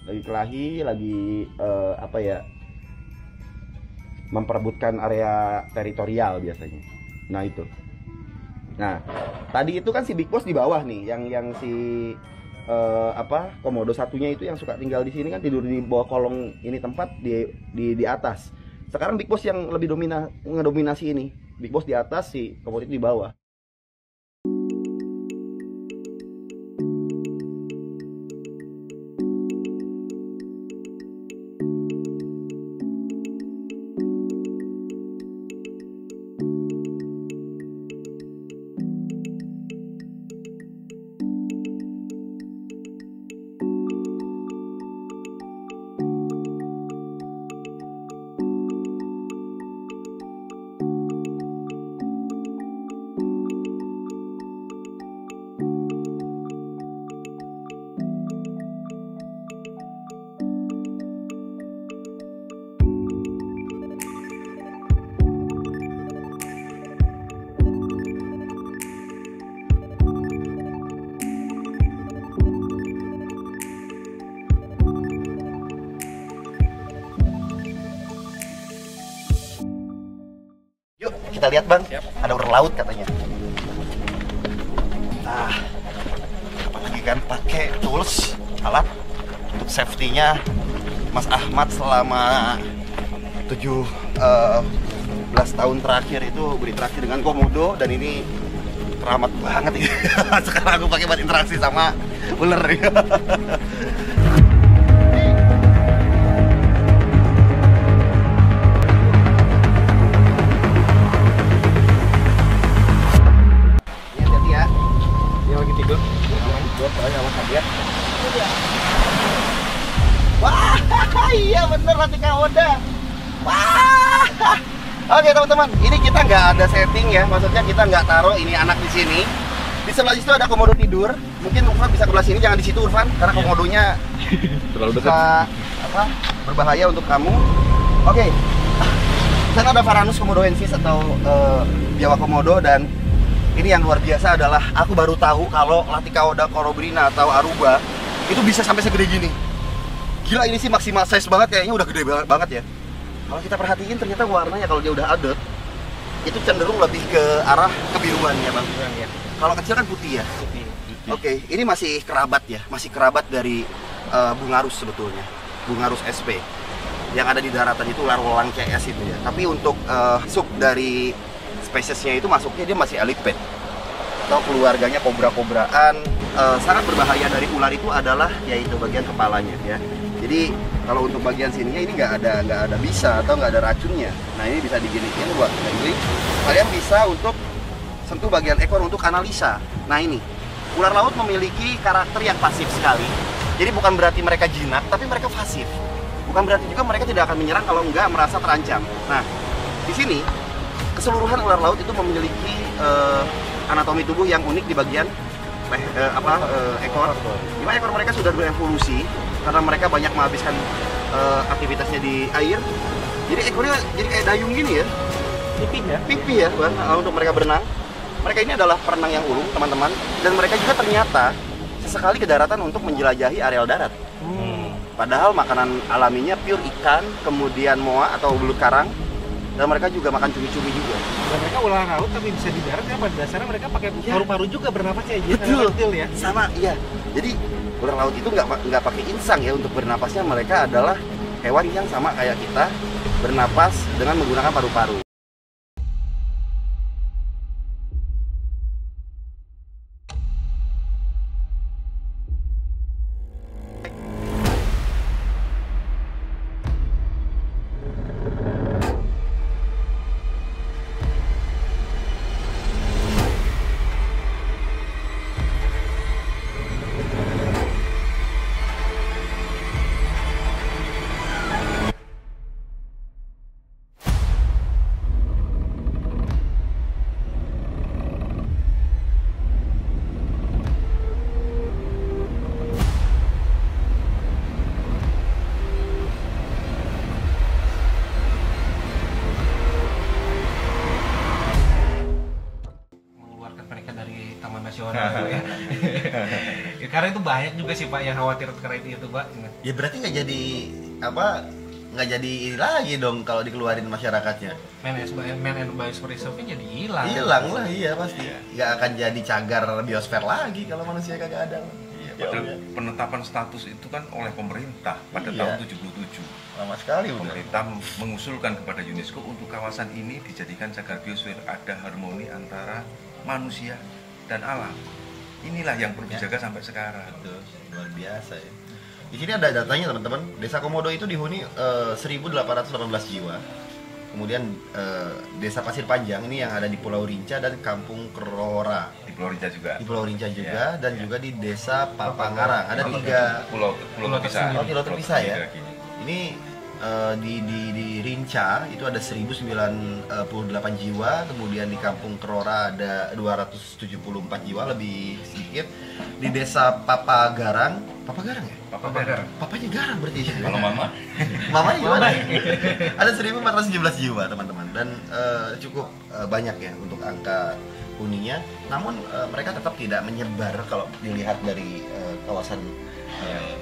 Lagi memperebutkan area teritorial biasanya. Nah itu. Nah tadi itu kan si Big Boss di bawah nih, yang si komodo satunya itu yang suka tinggal di sini kan tidur di bawah kolong ini tempat di atas. Sekarang Big Boss yang lebih ngedominasi ini. Big Boss di atas, si komodo itu di bawah. Kita lihat Bang, ada ular laut katanya. Nah, apalagi kan pakai tools, alat untuk safety-nya Mas Ahmad selama 17 tahun terakhir itu berinteraksi dengan komodo, dan ini keramat banget ya. Sekarang aku pakai buat interaksi sama ular. Wah, iya bener, Latika Oda. Wah. Oke teman-teman, ini kita nggak ada setting ya, maksudnya kita nggak taruh ini anak di sini. Di sebelah situ ada komodo tidur. Mungkin Urfan bisa ke sebelah sini, jangan di situ Urfan, karena komodonya Terlalu dekat. bisa berbahaya untuk kamu. Oke. Di sana ada Varanus komodoensis atau biawak komodo, dan ini yang luar biasa adalah aku baru tahu kalau Laticaoda corobrina atau Aruba itu bisa sampai segede gini. Gila, ini sih maksimal size banget, kayaknya udah gede banget ya. Kalau kita perhatiin ternyata warnanya kalau dia udah adult itu cenderung lebih ke arah kebiruan ya Bang. Kalau kecil kan putih ya. Oke, ini masih kerabat ya, masih kerabat dari Bungarus sebetulnya. Bungarus SP yang ada di daratan itu ular welang CS itu ya. Tapi untuk sub dari spesiesnya itu masuknya dia masih Eliped atau keluarganya kobra-kobraan. Sangat berbahaya dari ular itu adalah yaitu bagian kepalanya ya. Jadi kalau untuk bagian sininya ini nggak ada bisa atau nggak ada racunnya. Nah ini bisa diginiin buat handling. Kalian bisa untuk sentuh bagian ekor untuk analisa. Nah ini ular laut memiliki karakter yang pasif sekali. Jadi bukan berarti mereka jinak, tapi mereka pasif. Bukan berarti juga mereka tidak akan menyerang kalau nggak merasa terancam. Nah di sini keseluruhan ular laut itu memiliki anatomi tubuh yang unik di bagian ekor. Dimana ekor mereka sudah berevolusi karena mereka banyak menghabiskan aktivitasnya di air. Jadi ekornya jadi kayak dayung gini ya. Pipi ya Bang, untuk mereka berenang. Mereka ini adalah perenang yang ulung teman-teman, dan mereka juga ternyata sesekali ke daratan untuk menjelajahi areal darat. Padahal makanan alaminya pure ikan, kemudian moa atau belut karang, dan mereka juga makan cumi-cumi juga. Dan mereka ular laut tapi bisa di darat ya, pada dasarnya mereka pakai paru-paru juga bernapasnya aja. Betul, ya. Sama, iya. Jadi ular laut itu nggak pakai insang ya untuk bernapasnya. Mereka adalah hewan yang sama kayak kita, bernapas dengan menggunakan paru-paru. Ya, karena itu banyak juga sih Pak yang khawatir terkait itu Pak. Ya berarti nggak jadi ini lagi dong kalau dikeluarin masyarakatnya. Man and Biosphere Reserve-nya jadi hilang. Hilang lah, iya pasti. Nggak akan jadi cagar biosfer lagi kalau manusia kagak ada. Padahal penetapan status itu kan oleh pemerintah pada tahun 77. Lama sekali udah. Pemerintah mengusulkan kepada UNESCO untuk kawasan ini dijadikan cagar biosfer, ada harmoni antara manusia dan alam. Inilah yang perlu dijaga sampai sekarang. Betul, luar biasa ya. Di sini ada datanya teman-teman. Desa Komodo itu dihuni 1.818 jiwa. Kemudian Desa Pasir Panjang ini yang ada di Pulau Rinca dan Kampung Kerora. Di Pulau Rinca juga. Di Pulau Rinca juga dan juga di Desa Papangarang. Ada 3 pulau terpisah. Oh, pulau terpisah ya. Ini di Rinca itu ada 1098 jiwa, kemudian di Kampung Kerora ada 274 jiwa, lebih sedikit. Di Desa Papagarang ya? Papanya garang berarti ya? Kalau mamanya gimana? Ada 1417 jiwa teman-teman, dan cukup banyak ya untuk angka huninya. Namun mereka tetap tidak menyebar kalau dilihat dari kawasan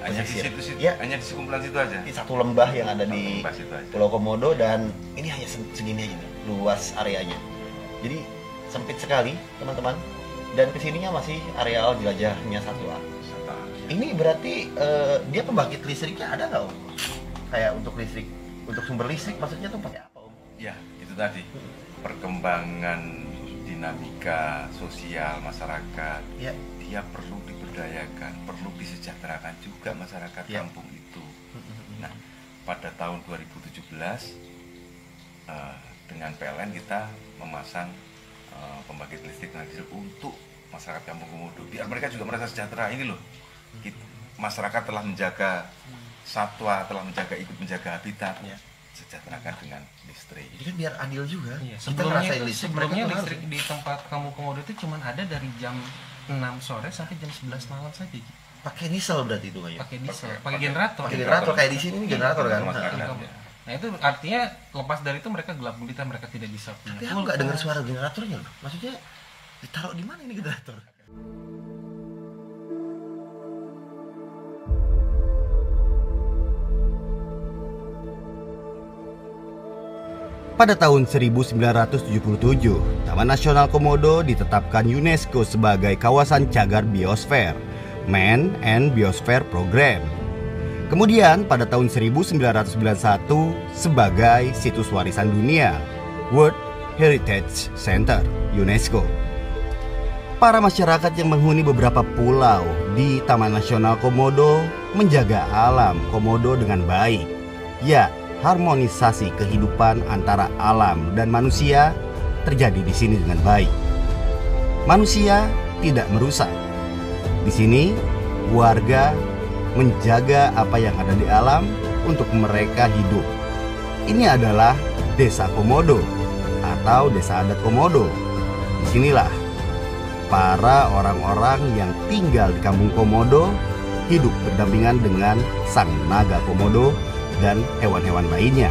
hanya di situ, hanya di sekumpulan situ aja. Ini satu lembah yang ada di Pulau Komodo, dan ini hanya segini aja nih, luas areanya. Jadi sempit sekali teman-teman, dan kesininya masih areal jelajahnya satwa. Ini berarti dia pembangkit listriknya ada nggak Om? Kayak untuk listrik, untuk sumber listrik maksudnya tuh pakai apa Om? Ya itu tadi, perkembangan dinamika sosial masyarakat. Ya. Dia perlu diberdayakan, perlu disejahterakan juga masyarakat kampung itu. Nah, pada tahun 2017 dengan PLN kita memasang pembangkit listrik tenaga diesel untuk masyarakat kampung Komodo, biar mereka juga merasa sejahtera. Ini loh, masyarakat telah menjaga satwa, telah ikut menjaga habitat. sejahterakan dengan listrik. Jadi kan biar adil juga. Iya, Kita ngerasain listrik, sebelumnya mereka listrik di tempat kamu komodo itu cuma ada dari jam 6 sore sampai jam 11 malam saja. Pakai diesel berarti itu kayak. Pakai diesel, pakai generator. Pakai generator kayak di sini ini generator kan. Nah itu artinya lepas dari itu mereka gelap gulita, mereka tidak bisa punya. Tapi aku nggak dengar suara generatornya loh. Maksudnya ditaruh di mana ini generator? Pada tahun 1977, Taman Nasional Komodo ditetapkan UNESCO sebagai kawasan cagar biosfer, Man and Biosphere Program. Kemudian pada tahun 1991 sebagai situs warisan dunia, World Heritage Center, UNESCO. Para masyarakat yang menghuni beberapa pulau di Taman Nasional Komodo menjaga alam komodo dengan baik. Ya, harmonisasi kehidupan antara alam dan manusia terjadi di sini dengan baik. Manusia tidak merusak. Di sini warga menjaga apa yang ada di alam untuk mereka hidup. Ini adalah Desa Komodo atau Desa Adat Komodo. Disinilah para orang-orang yang tinggal di Kampung Komodo hidup berdampingan dengan sang naga komodo dan hewan-hewan lainnya.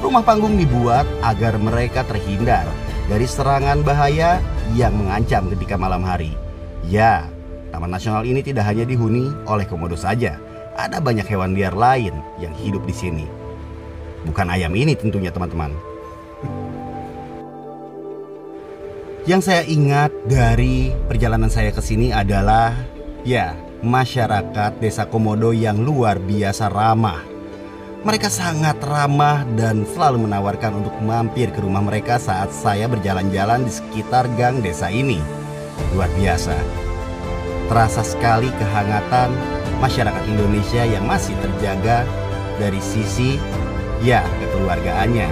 Rumah panggung dibuat agar mereka terhindar dari serangan bahaya yang mengancam ketika malam hari. Ya, Taman Nasional ini tidak hanya dihuni oleh komodo saja. Ada banyak hewan liar lain yang hidup di sini. Bukan ayam ini tentunya, teman-teman. Yang saya ingat dari perjalanan saya ke sini adalah ya, masyarakat Desa Komodo yang luar biasa ramah. Mereka sangat ramah dan selalu menawarkan untuk mampir ke rumah mereka saat saya berjalan-jalan di sekitar gang desa ini. Luar biasa. Terasa sekali kehangatan masyarakat Indonesia yang masih terjaga dari sisi ya kekeluargaannya.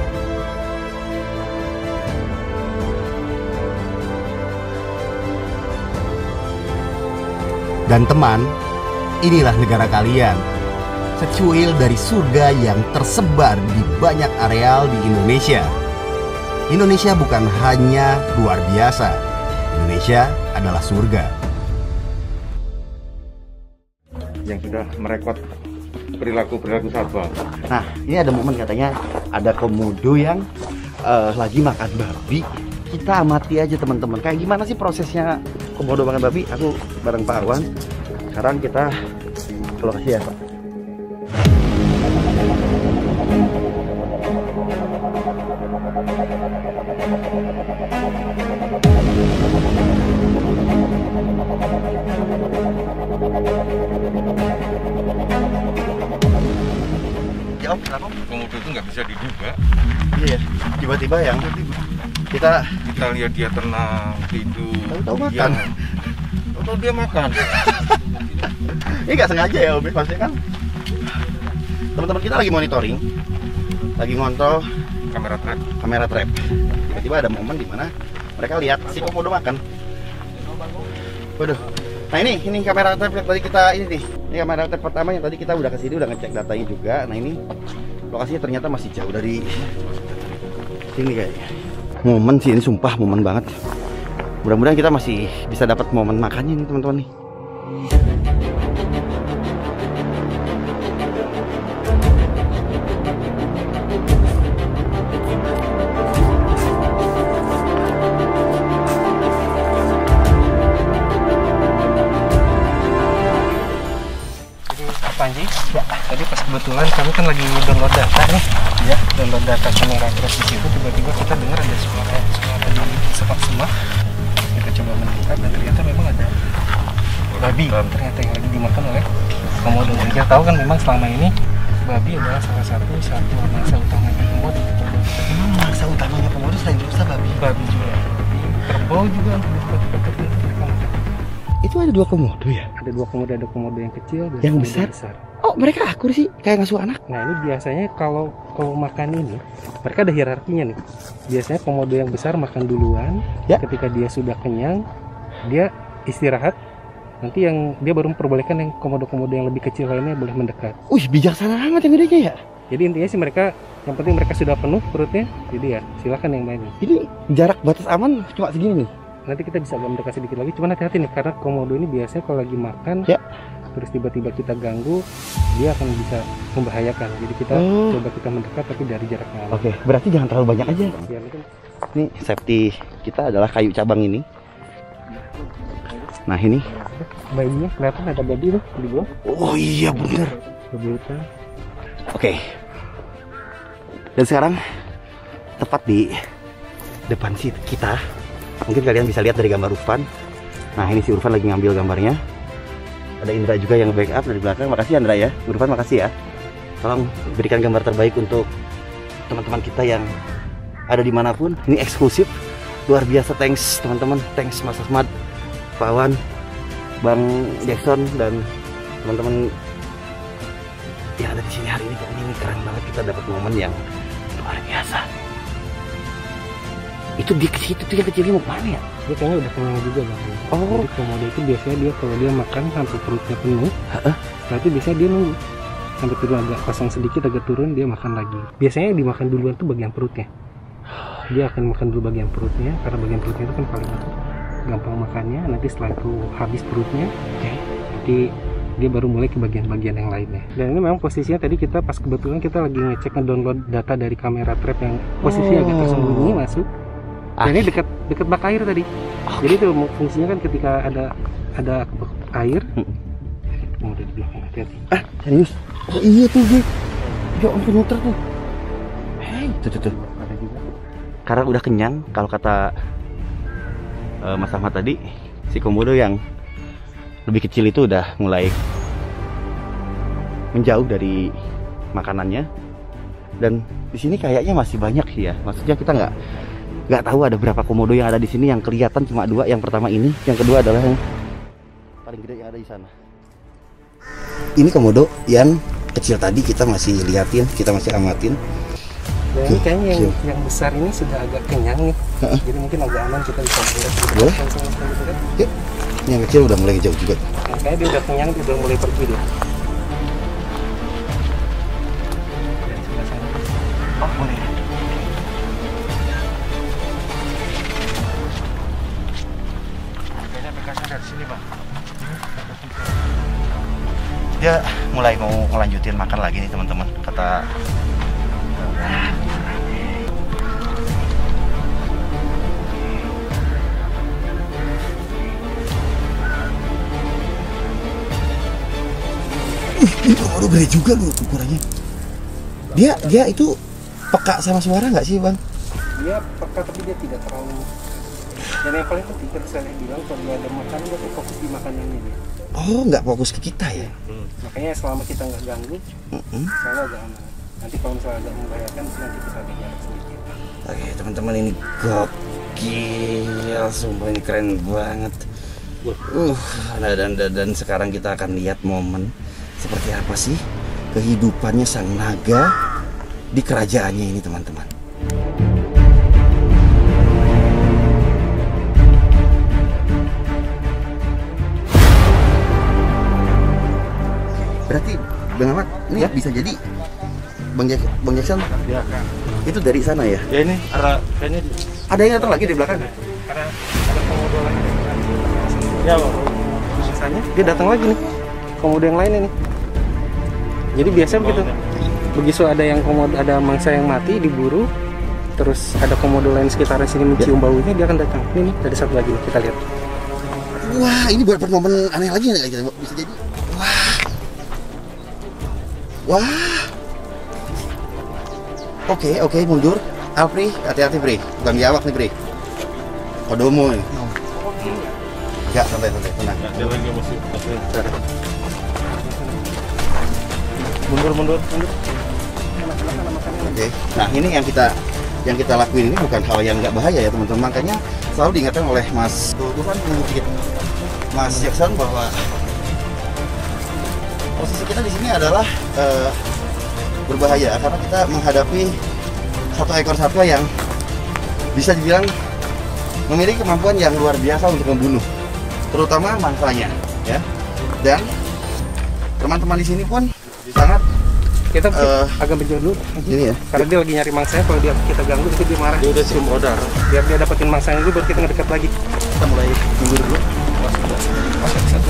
Dan teman, inilah negara kalian. Secuil dari surga yang tersebar di banyak areal di Indonesia. Indonesia bukan hanya luar biasa. Indonesia adalah surga. Yang sudah merekod perilaku satwa. Nah, ini ada momen katanya ada komodo yang lagi makan babi. Kita amati aja teman-teman. Kayak gimana sih prosesnya komodo makan babi? Aku bareng Pak Arwan. Sekarang kita ke lokasi ya, Pak. Ya Om, kenapa? Komodo itu nggak bisa diduga. Iya, tiba-tiba yang kita lihat dia tenang, tidur, tahu makan. Tahu dia makan. Ini nggak sengaja ya Om, maksudnya kan teman-teman kita lagi monitoring, lagi ngontrol kamera trap. Tiba-tiba ada momen di mana mereka lihat si komodo makan. Waduh. Nah ini kamera trap yang tadi kita ini nih. Ini kamera trap pertama yang tadi kita udah kesini, udah ngecek datanya juga. Nah ini lokasinya ternyata masih jauh dari sini kayaknya. Momen sih ini, sumpah momen banget. Mudah-mudahan kita masih bisa dapat momen makannya nih teman-teman nih. Panji, ya. Tadi pas kebetulan kami kan lagi download data nih, ya, download data kamera trap di situ, tiba-tiba kita dengar ada suara di semak-semak. Kita coba mendekat dan ternyata memang ada babi, ternyata yang lagi dimakan oleh komodo. Kita tahu kan memang selama ini babi adalah salah satu mangsa utamanya komodo. Memang mangsa utamanya komodo selain rusa babi. Babi juga, kerbau juga untuk tempat tertentu mereka makan. Itu ada dua komodo ya? Ada dua komodo, ada komodo yang kecil dan yang komodo besar. Oh, mereka akur sih, kayak ngasuh anak. Nah, ini biasanya kalau makan ini, mereka ada hierarkinya nih. Biasanya komodo yang besar makan duluan, ya. Ketika dia sudah kenyang, dia istirahat. Nanti yang dia baru memperbolehkan yang komodo-komodo yang lebih kecil lainnya boleh mendekat. Bijaksana amat yang gedenya ya? Jadi intinya sih mereka, yang penting mereka sudah penuh perutnya, jadi ya silakan yang main. Ini jarak batas aman cuma segini nih. Nanti kita bisa mendekat sedikit lagi, cuman hati-hati nih karena komodo ini biasanya kalau lagi makan ya, terus tiba-tiba kita ganggu, dia akan bisa membahayakan. Jadi kita coba kita mendekat tapi dari jarak yang aman. Oke, berarti jangan terlalu banyak aja. Ya, mungkin. Ini safety kita adalah kayu cabang ini. Nah ini bayinya kelihatan ada babi tuh di bawah. Oh iya bener. Kebutan. Oke. Dan sekarang tepat di depan sih kita. Mungkin kalian bisa lihat dari gambar Urfan. Nah ini si Urfan lagi ngambil gambarnya. Ada Indra juga yang backup dari belakang. Makasih Indra ya. Urfan makasih ya. Tolong berikan gambar terbaik untuk teman-teman kita yang ada dimanapun. Ini eksklusif. Luar biasa, thanks teman-teman. Thanks Mas Asmad, Pak Wan, Bang Jackson, dan teman-teman yang ada di sini hari ini. Ini keren banget, kita dapat momen yang luar biasa. Itu dia ke situ tuh, yang kecilnya mau kemana ya? Dia kayaknya udah kenyang juga Bang. Oh. Jadi komodo itu biasanya dia kalau dia makan sampai perutnya penuh, setelah itu biasanya dia nunggu sampai turun agak kosong sedikit, agak turun dia makan lagi. Biasanya yang dimakan duluan tuh bagian perutnya. Dia akan makan dulu bagian perutnya karena bagian perutnya itu kan paling gampang makannya. Nanti setelah itu habis perutnya, nanti dia baru mulai ke bagian-bagian yang lainnya. Dan ini memang posisinya tadi kita pas kebetulan kita lagi ngecek ngedownload data dari kamera trap yang posisi agak tersembunyi masuk. Dan ini dekat bak air tadi. Jadi itu fungsinya kan ketika ada air. Mau di belakang, hati-hati. Serius? Oh iya tuh G. Ya ampun muter tuh. Hei, tuh. Karena udah kenyang, kalau kata Mas Ahmad tadi, si komodo yang lebih kecil itu udah mulai menjauh dari makanannya. Dan di sini kayaknya masih banyak sih ya. Maksudnya kita nggak tahu ada berapa komodo yang ada di sini. Yang kelihatan cuma 2. Yang pertama ini, yang kedua adalah yang paling gede yang ada di sana. Ini komodo yang kecil tadi kita masih liatin, kita masih amatin. Dan ini kayaknya yang besar ini sudah agak kenyang nih. Jadi mungkin agak aman kita bisa lihat. Boleh? Yuk. Yang kecil udah mulai jauh juga. Nah, kayaknya dia udah kenyang, dia udah mulai pergi deh. Oh boleh. Kayaknya bekasnya dari sini Bang. Dia mulai mau ngelanjutin makan lagi nih teman-teman. Kata ini komodo gede juga loh ukurannya. Dia itu peka sama suara nggak sih Bang? Dia peka tapi dia tidak terlalu. Dan yang paling penting kan saya bilang kalau dia ada makanan dia tuh fokus di makanannya dia. Oh nggak fokus ke kita ya? Makanya selama kita nggak ganggu, selalu agak aman. Nanti kalau misalnya agak membahayakan, nanti kita agak jarak sedikit. Oke teman-teman, ini gokil, sumpah ini keren banget. Dan sekarang kita akan lihat momen seperti apa sih kehidupannya sang naga di kerajaannya ini teman-teman. Berarti Bang Ahmad, ini bisa jadi Bang Jackson ya, kan. Itu dari sana ya? Ya ini kayaknya ada yang datang lagi di belakang. Karena ada komodo lagi. Ya Bang, misalnya dia datang lagi nih komodo yang lain ini. Jadi biasa begitu. Begitu ada yang komodo, ada mangsa yang mati diburu, terus ada komodo lain sekitar sini mencium baunya, dia akan datang. Ini ada satu lagi nih, kita lihat. Wah, ini buat momen aneh lagi nih kita bisa jadi. Wah. Oke, mundur. Pri, hati-hati Pri. Bukan diawak nih Pri. Kodomo nih. Enggak, santai, tenang. Dia lagi masih. Mundur. Oke. Nah, ini yang kita lakuin ini bukan hal yang nggak bahaya ya teman-teman. Makanya selalu diingatkan oleh Mas Tuhan Mas Jackson bahwa posisi kita di sini adalah berbahaya karena kita menghadapi satu ekor satwa yang bisa dibilang memiliki kemampuan yang luar biasa untuk membunuh, terutama mangsanya, ya. Dan teman-teman di sini pun sangat Kita agak menjauh dulu. Ini ya. Karena dia lagi nyari mangsanya, kalau kita ganggu itu dia marah. Dia udah cium odor. Biar dia dapetin mangsanya dulu, baru kita ngedekat lagi. Kita mulai mundur dulu. Satu.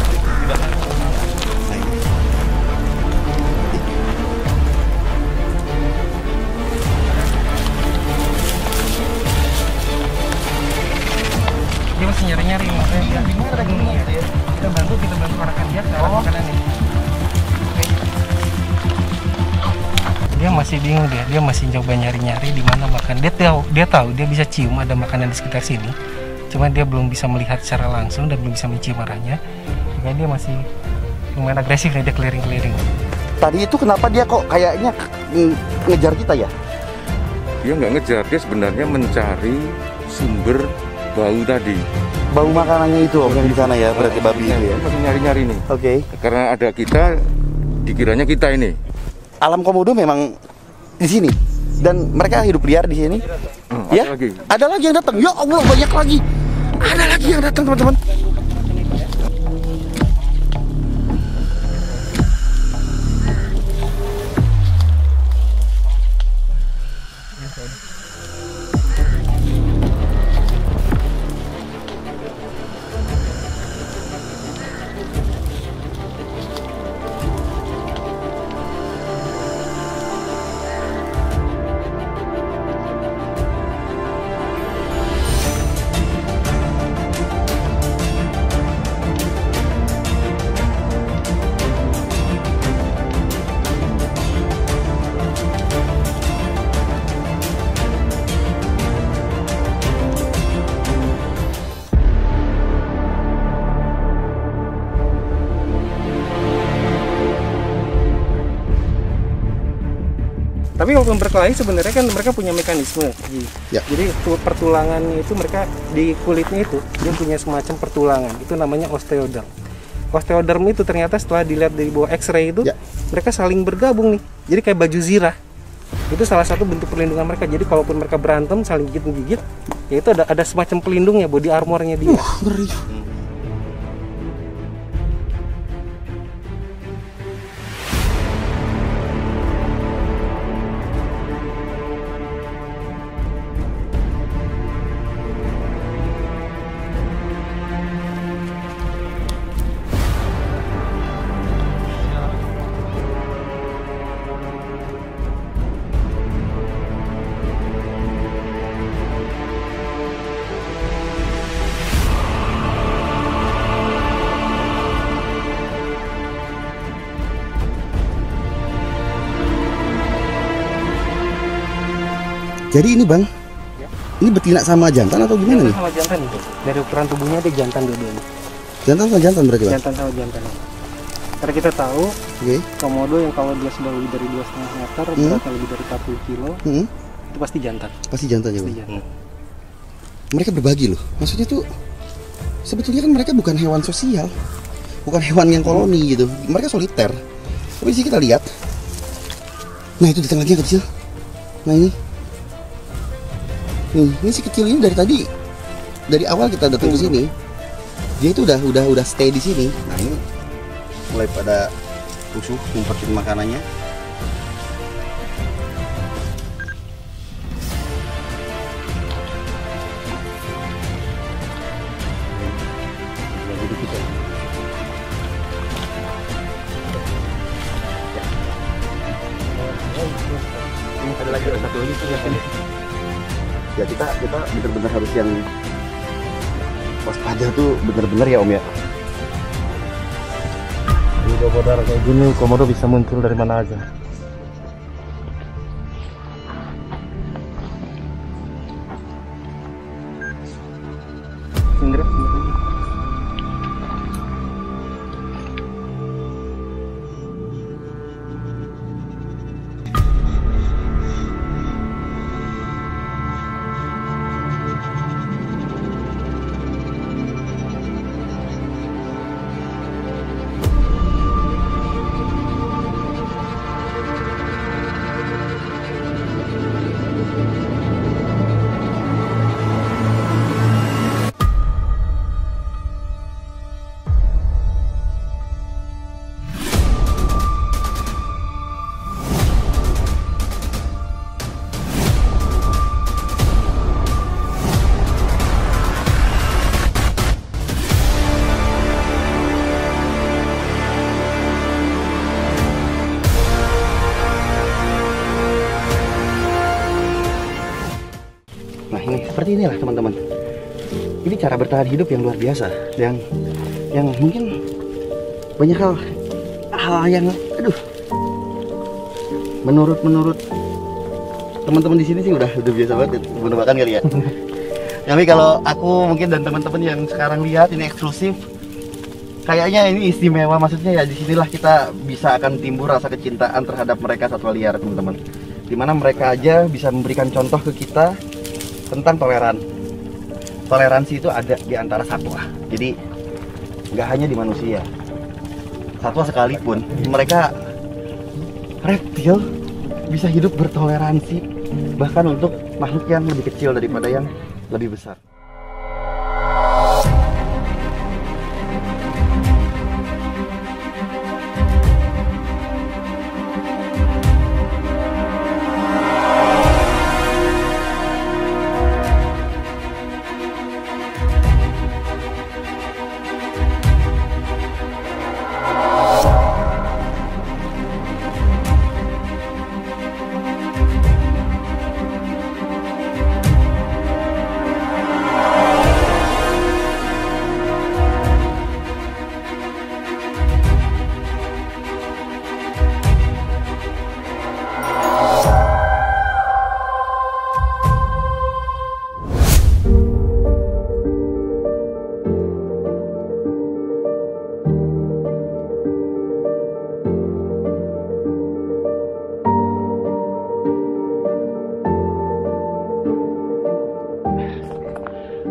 Dia masih nyari-nyari, makanya dia kita bantu arahkan dia ke arah makanan nih. Dia masih bingung, dia masih coba nyari-nyari di mana makan. Dia tahu dia bisa cium ada makanan di sekitar sini, cuman dia belum bisa melihat secara langsung dan belum bisa mencium arahnya. Makanya dia masih lumayan agresif nih, dia keliling-keliling. Tadi itu kenapa dia kok kayaknya ngejar kita ya? Dia nggak ngejar, dia sebenarnya mencari sumber bau tadi. Bau makanannya itu yang di sana ya, berarti babi itu ya. Masih nyari-nyari nih. Oke. Karena ada kita, dikiranya kita ini. Alam Komodo memang di sini dan mereka hidup liar di sini. Ya. Ada lagi yang datang. Ya Allah, banyak lagi. Ada lagi yang datang, teman-teman. Tapi walaupun berkelahi sebenarnya kan mereka punya mekanisme. Ya. Jadi pertulangannya itu mereka di kulitnya itu dia punya semacam pertulangan. Itu namanya osteoderm. Osteoderm itu ternyata setelah dilihat dari bawah X-ray itu mereka saling bergabung nih. Jadi kayak baju zirah. Itu salah satu bentuk perlindungan mereka. Jadi kalaupun mereka berantem saling gigit-gigit, ya itu ada semacam pelindungnya, body armornya dia. Ngeri. Jadi ini bang, ini betina sama jantan atau gimana nih? Sama jantan itu. Dari ukuran tubuhnya dia jantan dua-duanya. Jantan sama jantan berarti bang? Jantan sama jantan. Karena kita tahu komodo yang kalau dia sudah lebih dari 2,5 meter, beratnya lebih dari 40 kilo, itu pasti jantan. Pasti jantan ya bang? Mereka berbagi loh. Maksudnya tuh sebetulnya kan mereka bukan hewan sosial, bukan hewan yang koloni gitu. Mereka soliter. Tapi di sini kita lihat, nah itu datang lagi yang kecil. Nah ini si kecil ini dari awal kita datang ke sini, dia itu udah stay di sini. Nah ini mulai pada rusuh ngumpetin makanannya. Ada lagi satu lagi tuh ya, kita benar-benar harus yang waspada tuh benar-benar ya om ya. Di komodo kayak gini komodo bisa muncul dari mana aja. Indra. seperti inilah teman-teman. Ini cara bertahan hidup yang luar biasa, yang mungkin banyak hal yang menurut teman-teman di sini sih udah biasa banget bunuh makan kali ya. Tapi kalau aku mungkin dan teman-teman yang sekarang lihat ini eksklusif, kayaknya ini istimewa, maksudnya ya disinilah kita bisa akan timbul rasa kecintaan terhadap mereka satwa liar teman-teman. Dimana mereka aja bisa memberikan contoh ke kita tentang toleransi itu ada di antara satwa. Jadi nggak hanya di manusia, satwa sekalipun, mereka reptil bisa hidup bertoleransi bahkan untuk makhluk yang lebih kecil daripada yang lebih besar.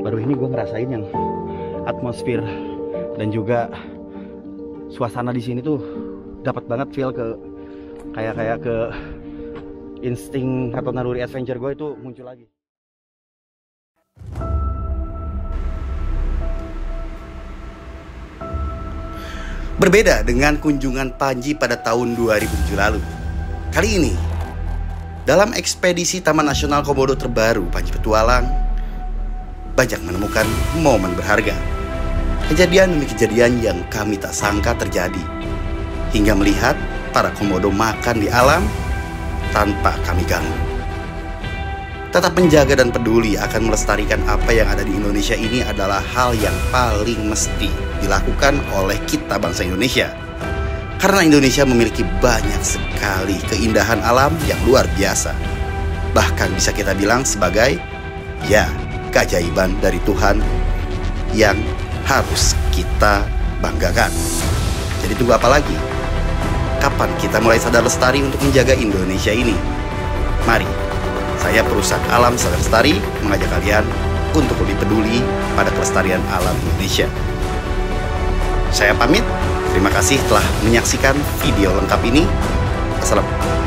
Baru ini gue ngerasain yang atmosfer dan juga suasana di sini tuh dapat banget feel ke kayak ke insting atau naluri adventure gue itu muncul lagi. Berbeda dengan kunjungan Panji pada tahun 2007 lalu. Kali ini, dalam ekspedisi Taman Nasional Komodo terbaru Panji Petualang, banyak menemukan momen berharga. Kejadian demi kejadian yang kami tak sangka terjadi. Hingga melihat para komodo makan di alam tanpa kami ganggu. Tetap menjaga dan peduli akan melestarikan apa yang ada di Indonesia ini adalah hal yang paling mesti dilakukan oleh kita bangsa Indonesia. Karena Indonesia memiliki banyak sekali keindahan alam yang luar biasa. Bahkan bisa kita bilang sebagai keajaiban dari Tuhan yang harus kita banggakan. Jadi tunggu apa lagi? Kapan kita mulai sadar lestari untuk menjaga Indonesia ini? Mari, saya perusak alam sadar lestari mengajak kalian untuk lebih peduli pada kelestarian alam Indonesia. Saya pamit, terima kasih telah menyaksikan video lengkap ini. Assalamualaikum.